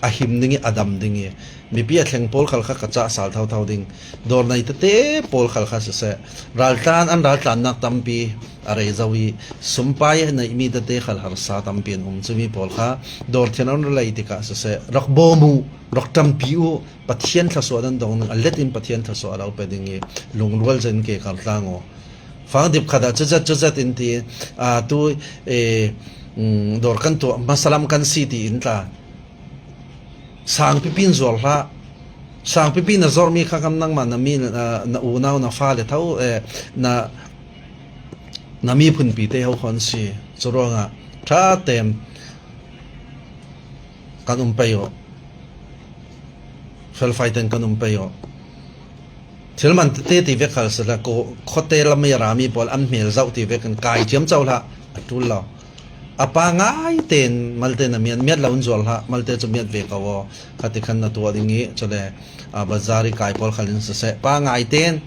a him ningi adam dingi mi pi a thleng pol khal kha kacha sal thau ding dor nai te pol khal kha se raltan an raltan nak tampi are zawi sumpai na imi te khal har sa tampin chumi pol kha dor thenon lai tika se rakbomu raktam piu pathian thaso dan dong aletin pathian thaso alau pedingi lungrol zen ke kaltango fang dip khada chajat inti tu dor kan to masalam kan city inta sang pipin zol ha sang pipin na zor mi khakam nang man mi na unaw na fa le thau na mi phun pi te ho khon si choronga tha tem kanum payo fel fighten kanum payo thilman te ti ve khal sala ko khote la me rami bol am mel zau ti ve kan kai chiam chau la atul la apa ngai ten malte na miat laun zol ha malte chu miat ve kawo khati khan na tu adingi chole bazari kai pol khalin se pa ngai ten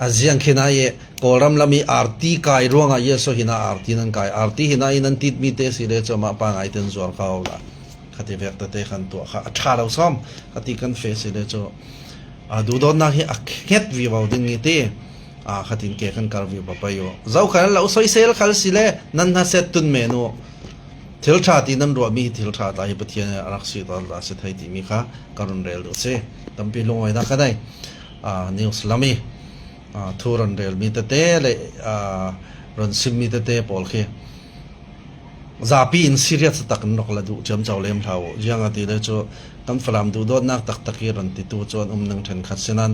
aziang khina ye koram lami arti kai ronga ye so hina arti nan kai arti hina inan tit mi te sile choma pa ngai ten zol kaw la khati ve ta te khan to kha atha lo som khati kan fe sile cho du don na hi akhet vi wa dingi te khatin ke kan kar vi ba payo zau khan la usoi sel khal sile nan na set tun menu thil tha ti nan ro mi thil tha ta hi pathian araksi ta la se thai ti mi kha karun rel do se tampi longoi da kadai news lami thuran rel mi te le ron sim mi te pol khe zapi in serious tak nok la du jam chawlem thau jiang ati le cho kan falam du do nak tak taki ron ti tu chon nang than khat senan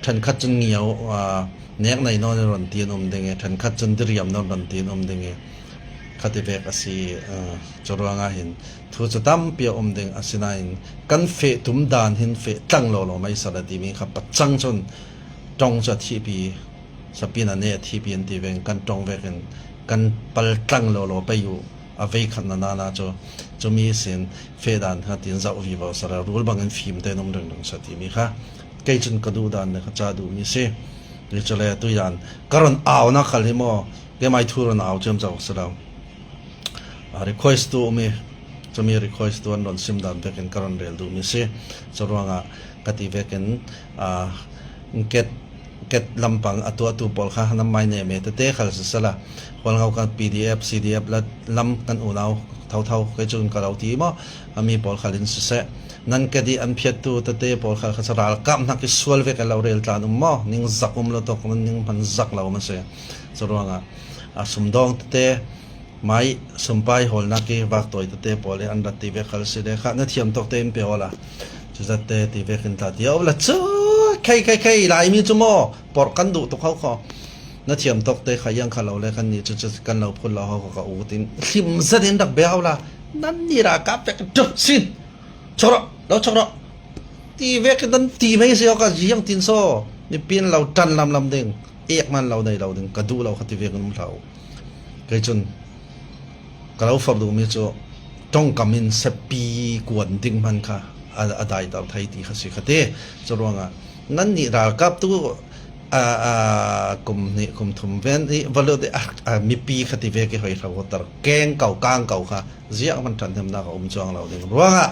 than khat chun ngiaw nek nai no ron ti nom denge than khat chun diriam no ron ti nom denge khati vek asi chorwanga hin thu chatam pia deng asina in kan fe tum dan hin fe tang lo mai sala ti mi kha pachang chon tong cha thi pi sapina ne thi pi an ti ven kan tong veken kan pal tang lo pa yu avei khan na cho mi sin fe dan ha tin za vi ba sara rul bangan phim te nom reng sa ti mi kha kai chun kadu dan ne kha cha du mi se ri chale tu yan karon aw na khal hi mo ke mai thuron aw chem chaw sara request tu me cho mi request tu an ron sim dan veken karon rel du mi se chorwanga kati veken get lampang atu pol kha nam mai ne me te khal sala hol ngau kan pdf cdf la lam kan unaw thau ke chun karau ti mo ami pol khalin se nan ke di an phiat tu te pol khal khasaral kam na ki sual ve ka laurel tan mo ning zakum lo to kon ning pan zak law ma se chorwanga sumdong te mai sumpai hol na ki wak toy te pol an rat ti ve khal se de kha na thiam tok te em pe ola chuzate ti ve kin ta ti ola chu kai lai mi chu mo por kan du to khau kho na thiam tok te khayang khalo le kan ni chu kan lo phul lo ho ka u tin him zaden dak be awla nan ni ra ka pe chu sin choro ti ve kan dan ti mai se ka jiang tin so ni pin lo tan lam ding ek man lo dai lo ding ka du lo khati ve kan thau kai chun ka lo for du mi chu tong kamin se pi kwan ding man kha adai dal thai ti khasi khate chorwanga nan ni ra kap tu kum thum ven i valo de mi pi khati ve ke hoi thaw tar keng kang kau kha zia man than them na ka chong lo ding ruanga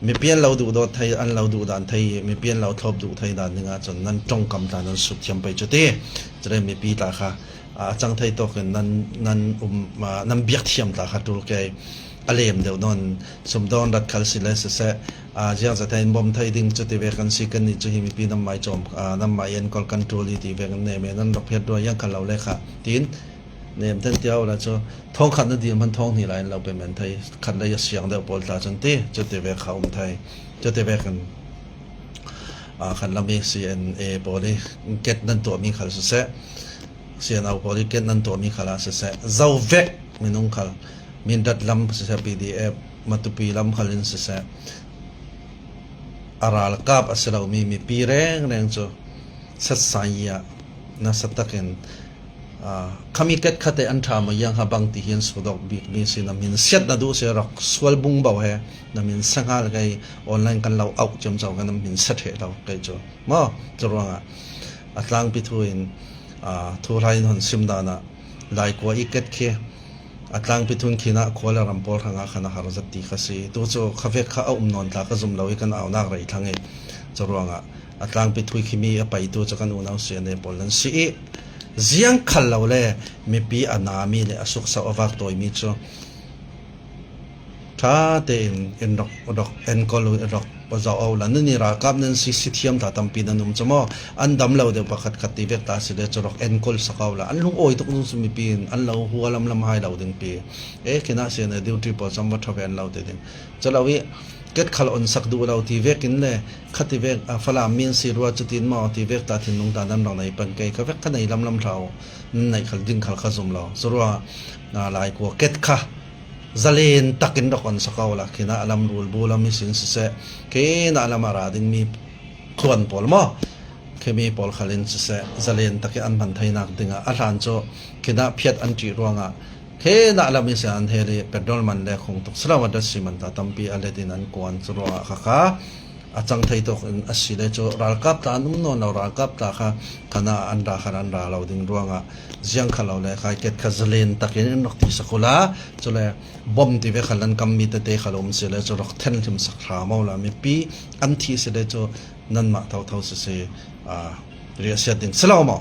mi pian lo du do thai an lo du dan thai mi pian lo thop du thai dan ninga chon nan tong kam dan nan su thiam pai chote chre mi pi ta kha chang thai to ken nan biak thiam ta kha tul ke alem deu non somdon rat khal sile se jiang za thai bom thai ding chote ve kan si kan ni chu hi mi pi nam mai chom nam mai en kol control ti ve ne me nan rok phet do yang khal lo le kha tin เนี่ยท่านเดียวละจ้ะท้องขันนั่นดีมันท้องนี่ไรเราเป็นเหมือนไทยขันได้เสียงเดียวปอลตาจันทีจะเตะแบบเขาไทยจะเตะแบบกันขันเรามี CNA ปอลีเก็ตนั่นตัวมีขันสุดเสะ CNA ปอลีเก็ตนั่นตัวมีขันสุดเสะเจ้าเวกมีน้องขันมีดัดลำสุดเสะ PDF มาตุปีลำขันลินสุดเสะอาราลกับอัศเรามีปีแรงจ้ะสัตสายะน่าสัตตะกันkami ket khate an tha ma yang ha bang ti hian sudok bik mi sin amin set na du se rak swal bung baw he namin sangal gai online kan lau out jam chaw kan min set he lau kai cho ma choranga atlang pi thuin thu rain hon simda na lai ko iket khe atlang pi thun khina khola rampol hanga khana harzat ti khasi to cho khavet kha au non ta ka zum lawi kan au nak rai thange choranga atlang pi thui khimi apai tu chakan unau se ne polan si ziang khalau le mi pi anami le asuk sa ovak toy mi cho tha te in dok en kolu dok paza au la ni ra kap nen si thiam ta tampi nanum chamo an dam lo de pakhat khati vek ta si de chorok en kol sakaw la an lung oi tok nu sumi pin an lo hualam lam hai lo ding pi kina se na duty po samwa thaven lo de ding chalawi ket khal on sak du lo ti vek in le khati vek fala min si ruwa chutin ma ti vek ta thin nung ta nan rong nai pan kai ka vek kanai lam thau nai khal ding khal khazum lo surwa na lai ko ket kha zalen takin dokon sakawla kina alam rul bula mi sin se ke na alam ara ding mi khon pol mo ke mi pol khalin se zalen takin an ban thainak dinga aran cho kina phiat an ti ruanga ke na alam mi san heli petrol man le khong tok srawa da siman ta tampi aledin an kwan chruwa kha achang thai tok asile cho ral kap ta num no na ral kap ta kha kana anda kharan ra lo ding ruanga ziang khalo le khai ket khazalen takin nok ti sakula chole bom ti ve khalan kam mi te khalom se le cho rok then thim sakra maula mi pi an thi se le cho nan ma thau se riasia ding salama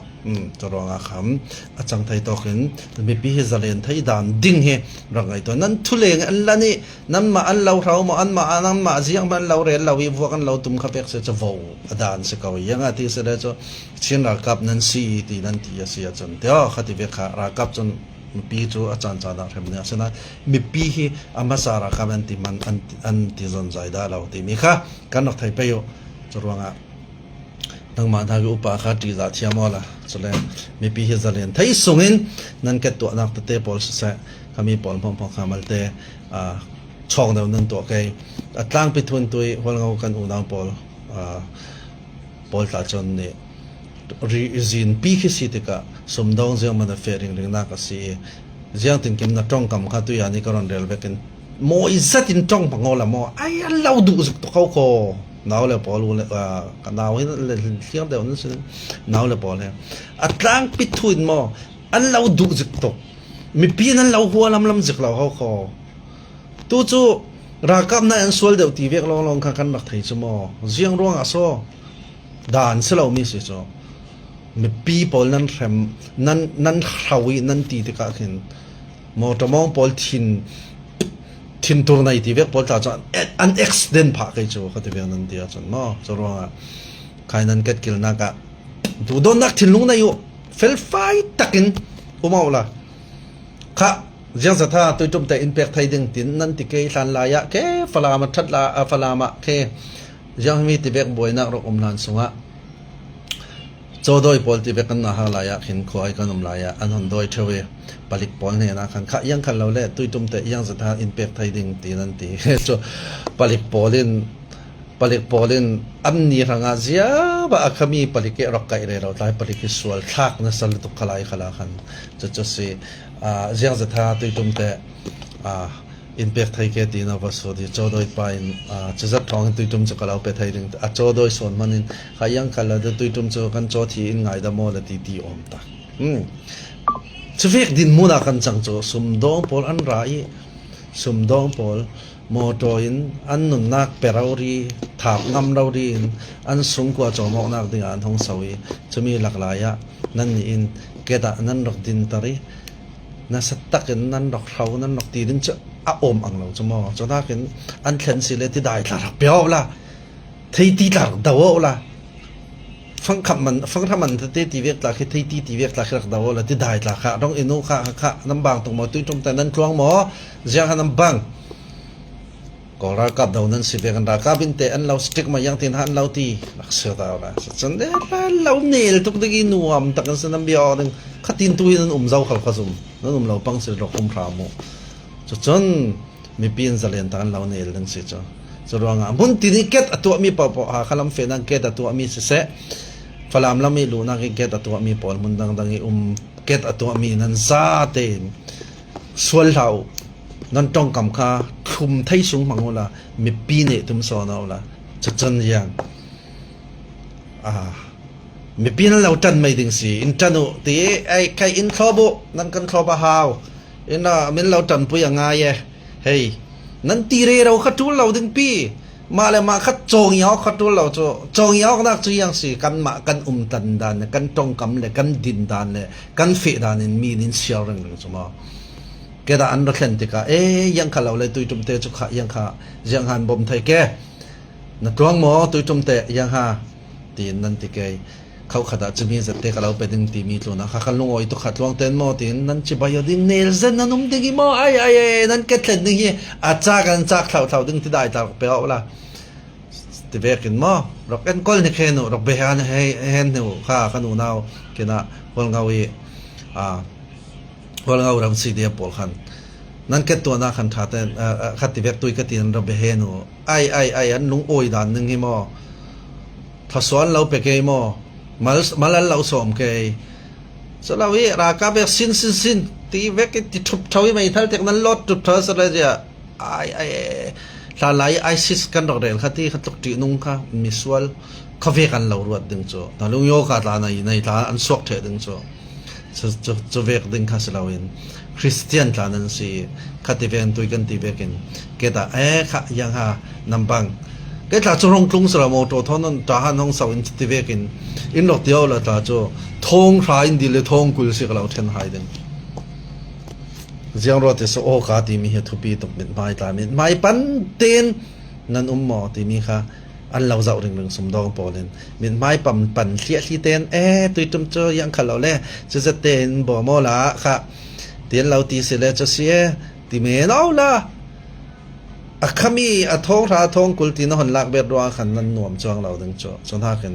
toronga kham achang thai tokin mi pi he zalen thai dan ding he rangai to nan thuleng an lani nan ma an lau rau ma an ma anan ma jiang ban lau re lawi vokan lau tum khapek se chawo adan se kaw yanga ti se le cho chin ra kap nan si ti nan ti asia chon te khati ve kha ra kap chon mi pi chu achan cha da rem ne asena mi pi hi amasara kaman ti man an ti zon zai da lau ti mi kha kan nok thai pe yo chorwanga nang ma tha ge upa kha ti za thiamola chole mi pi he zalen thai sungin nan ke to nak te pol sa kami pol phom khamalte chong da nan to kai atlang pi thun tui holngau kan u nang pol ta chon ne rizin pi khi sitika somdong je ma da fering ring na ka si jiang tin kim na tong kam kha tu ya ni karon rel bekin mo izatin tong pangola mo ai lau du zuk to ko nào là bỏ luôn là nào ấy là tiếng đều nó sẽ nào là bỏ này atlang pit thuin mo an lau du zik to mi pin an lau hua lam zik lau ho kho tu chu ra kap na an sual deu ti vek long kan nak thai chu mo jiang ruang a so dan se lau mi se cho mi pi pol nan rem nan khawi nan ti te ka khin mo tomong pol thin tur nai ti vek pol ta chan an accident pha kai chu khati ve nan dia chan ma chorwa khai nan ket kil na ka du don nak thin lung na yu fel fai takin umaula kha jiang sa tha toi tum te impact thai ding tin nan ti ke hlan la ya ke falama that la falama ke jiang mi ti vek boi nak ro nan sunga chodoi pol ti vek kan na ha la ya khin khoi kan la ya an hon doi thewe palik pol ne na khan kha yang khan lo le tui tum te yang za tha impact thai ding ti nan ti so palik polin an ni ranga zia ba akhami palik ke rok kai re ro tai palik sual thak na sal tu khalai khala khan cho se yang za tha tui tum te impact thai ke ti na ba so di chodoi pa in chazat thong tui tum cha kalau pe thai ding a chodoi son manin kha yang khala de tui tum cho kan cho thi in ngai da mo la ti om ta chuvek din muna kan chang cho sumdong pol an rai sumdong pol motoin an nun nak perauri thap ngam rauri an sung kwa chomok nak ding an thong sawi chumi laklaya nan ni in keda nan rok din tari na satak nan rok rau nan rok ti din cha a om ang lo chomo chona ken an thlen si le ti dai tlar pyo la thei ti tlar dawo la ฟังคำมันฟังถ้ามันตีเวกตาคิดตีเวกตาคิดดาวละที่ได้ตาค่ะต้องอินุค่ะน้ำบางตรงมาตุ้ยตรงแต่นั้นคลองหมอเจ้าน้ำบางก็รักกับดาวนั้นสิเวกันรักกับบินเตอันเราสติ๊กมายังที่หันเราตีรักเสียดาวละสันเดเราเนลทุกทีกินวมตักกันสนามเบียร์นึงขัดตินตุยนั้นเจ้าขลุ่มขซุมนั้นเราปังสิรกคุมพรามูจนมีปีนจะเลียนตันเราเนลนึงสิจ้าจะรวงอ่ะมุนที่นี่เก็ตตัวมีปอขลังเฟนังเก็ตตัวมีเสะฟลามเราไม่รู้นักเก็ตตัวมีปอลมุนดังเก็ตตัวมีนั้นซาเตนส่วนเรานั่นต้องกำค่าคุมไทยสูงมังโละมีปีนี่ทุ่มสอนเอาละจะจันยังมีปีนั้นเราจันไม่ถึงสิอินจันุตีไอ้ใครอินครอบนั่นกันครอบหาวอินมันเราจันปุยยังไงเฮ้ยนั่นตีเรเราขัดทุนเราถึงปีมาเลยมาขัดจงยาวขัดทุนเราจงยาวนักจุยังสิกันมากันตันดานกันตรงกำเลยกันดินดานเลยกันเฟดานมีนินเชียวเรื่องสมอแกด่าอันรักเล่นติกายังข้าเราเลยตุยจุ่มเตะจุกขะยังหันบ่มไทยแกนักร้องหมอตุยจุ่มเตะยังหาตีนั่นติกาเขาขัดจะมีสติข้าเราไปดึงตีมีตัวนะข้าขันลงอ้อยตุขัดลองเต้นหมอตีนั่นจิบายดิ้งเนลเซนนั่นนุ่มดิ้งหมอไอ้นั่นแกเล่นดิ้งยี่อาจากกันจากเท่าดึงที่ได้ตาไปเอาละติเวกินหมอรักเอ็นก้อนนี่แค่หนูรักเบียนให้เห็นหนูข้าขนูนาวแค่น่ะคนเงาอีพอเรารำสีเดียบปอลขันนั่นแค่ตัวน่าขันท่าแต่ขัดติเวกตุยกตินเราไปเห็นหัวไอ้อันลุงโอยด่านหนึ่งให้หมอถ้าสอนเราไปเกยหมอมาแล้วเราสอมเกยสลาวิรากาเบกสินตีเวกติทุบเท้าไม่ทันจากนั้นลดทุบเท้าสลายจะถ้าไล่ไอซิสกันดอกเดลขัดที่ขัดตุกตีนุ่งค่ะมิสวลเขาเวกันเรารวดดึงโจแต่ลุงโยกาตาในตาอันสวกเถดึงโจจะเวกดึงข้าศึกเราเองคริสเตียนท่านั้นสิขัดที่เวกตุยกันที่เวกินเกตาข้ายังหานำบังเกตาจะลงกรุงสระโมโตท่านั้นทหารห้องสาวอินที่เวกินอินหลอกเดียวละตาจะทงพระอินดีเลยทงกุลสิกเราเทนหายดึงเจียงรถที่สโอกาสที่มีเหตุปีตกเป็นไม้ตามิไม้ปันเตียนนั่นหมอที่มีค่ะอันเราจะเรื่องสมดองปอเลนเป็นไม้ปั่นเสียที่เต้นตุยจุ่มเจอยังขัดเราแล่จะเต้นบ่มอละค่ะเตียนเราตีเสร็จแล้วจะเสียตีเมนเอาละขมีท้องราท้องกุลตีนหันลักเบ็ดรัวขันนั้นหน่วมจวงเราดึงโจจนหากัน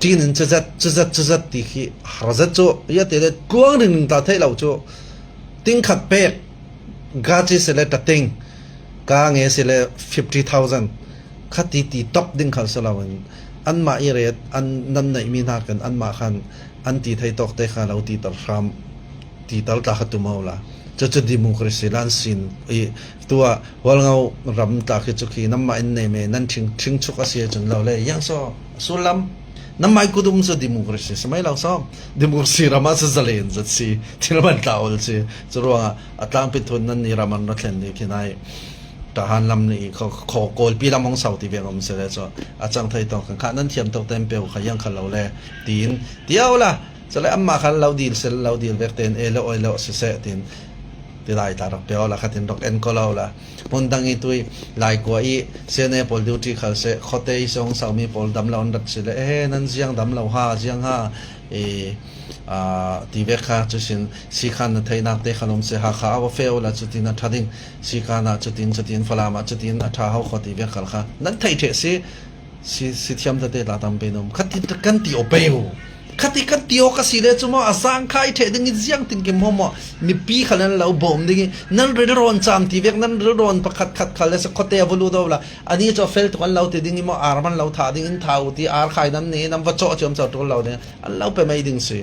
จีนจะตีขี้หาจะโจยาเตะกวางหนึ่งตาเทเราโจติ้งขัดเป็ดกาจีเสร็จแล้วตัดติ้งกาเงี้ยเสร็จแล้ว50,000ขัดตีตบดึงขันสลาวันอันมาอีเรตอันนั้นในมีนากันอันมาขันอันตีไทยตกแต่ขันเราตีตรามตีตลตาขัดตุมาละจะดิมุคริสลันสินตัววัลเงารำตาคิจุกีน้ำมาอินเนเมนั่นชิงชุกอาเซียจนเราเลยยังซ้อสุลัมน้ำไม่กุดุมสุดิมุคริสสมัยเราซ้อดิมุคริสรามาสซาเลนจัดสิที่เราบันตาอลสิจะรู้ว่าอัตลังปิทุนนั้นนี่รามันรักเล่นนี่ที่ไหนทหารลำนี้เขาขอโกลปีลำของเสาที่เวียงอมเสด็จจ้ะอาจารย์ไทยต้องขันนั้นเทียมตกเต็มเปลวขยันขันเราเลยตีนเดียวละจะเลยอัมมาขันเราดีเสร็จเราดีเวกเตนแล้วอ้อยแล้วเสะตีนที่ได้ตาดอกเปลวละขัดตีนดอกเอ็นก็เราละมันดังอีตุยลายกว่าอีเสน่ห์พอลดิวที่เขาเสะขอเตยส่งสาวมีพอลดำเราดัดเสร็จนั่นเสียงดำเราห้าเสียงห้าที่เวกค่ะจุดสินสีขันไทยนักเตะขนมเสียหาข้าวเฟลละจุดที่นั่นทัดดิ้งสีขันจุดที่ฟลามาจุดที่อัฐาเขาขอที่เวกค่ะค่ะนั่นไทยเทสิเทียมเตะลาตัมเปนุมขัดที่กันที่โอเปลขัดที่กันที่โอกาสเลยจุ่มอาสังขายเทดิ้งเสียงติงกิมหัวมีปีขันนั้นเราบ่มดิ้งนั่นเรื่องร้อนจามที่เวกนั่นเรื่องร้อนประคัดขัดเลยสักขอเตะวลูดาวละอันนี้จะเฟลต์วันเราที่ดิ้งมั่วอาร์มันเราท่าดิ้งท่าที่อาร์ขายนั้นนี่น้ำวัชโจจอมเจ้าตัวเราเนี่ยอันเราไปไม่ดิ้งสิ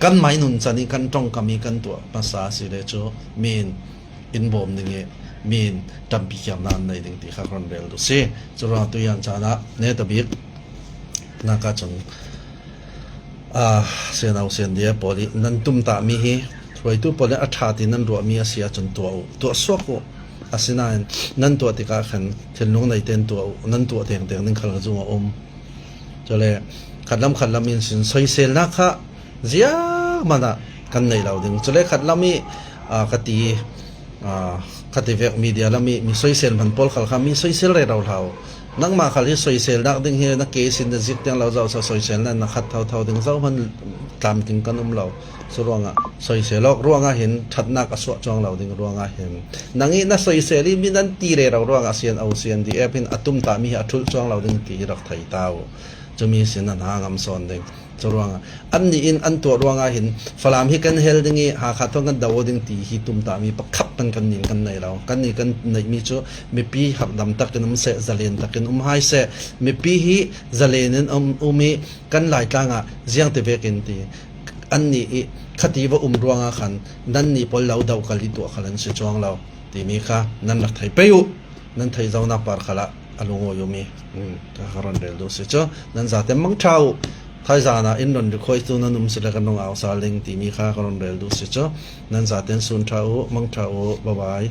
กันไม่นุนจันนี่กันตรงกับมีกันตัวภาษาสิเลโจมีนอินบอมนี่มีนจำปีเขียนนานในดิ่งที่ข้าคนเรียนดูสิจุดตัวอย่างจานะเนตบิดนักจังเสียนเอาเสียนเดียปอลีนั่นตุ้มตามีฮีรวยตู้ปอลีอัฐาตินั่นรัวมีอาเซียจนตัวสวกอาศินัยนั่นตัวที่ข้าขันเช่นลงในเต็นตัวนั่นตัวเตียงนั่นขันจุงจะเลยขัดลำมินสินสวยเซลนักค่ะเสียมันอ่ะกันในเราดึงจะเลยขัดลำมีคดีเวกมีเดียลำมีสวยเซลพันปอลขัดมีสวยเซลเรา นังมาขลิสอยเซลนักดิ้งเฮนักเกสินเดจิกยังเราจะสอยเซลนั่นนักขัดเท่าดิ้งเจ้ามันตามดิ้งกันเราสรวงอ่ะสอยเซลอกรวงอ่ะเห็นชัดนักอสวจองเราดิ้งรวงอ่ะเห็นนังอีน่ะสอยเซลีมีนั่นตีเรเรารวงอ่ะเซียนเอาเซียนดีเอพินอัตุมตามีอัตุลจองเราดิ้งตีรักไทยเต้าจะมีเสียนนั้นหางามสอนดิ้งสรวงอ่ะอันนี้อินอันตัวรวงอ่ะเห็นฝรั่งที่กันเฮลดิ้งหาขัดต้องกันดาวดิ้งตีฮิตุมตามีปักขับกันนิ่งกันในเรากันนี่กันในมีจูมีปีหับดำตักกันเสะจะเลียนตักกันหายเสะมีปีฮีจะเลียนมีกันหลายต่างอ่ะเสียงเตเวกันตีอันนี้คดีว่ารวงอ่ะขันนั่นนี่พอเราดาวกันลิตัวขันเสียจวงเราตีมีค่ะนั่นหลักไทยไปอยู่นั่นไทยเจ้าหน้าปาร์ขละอารมณ์อยู่มีก็ฮารันเดลดูสิจ้านั่นจะแต่มังเท้าไทยจานะอินโดนีเซียคอยตัวนั้นนุ่มสิเลกันน้องเอาซาลิงตีมีค่ะฮารันเดลดูสิจ้านั่นจะแต่สุนเท้ามังเท้าบ๊ายบาย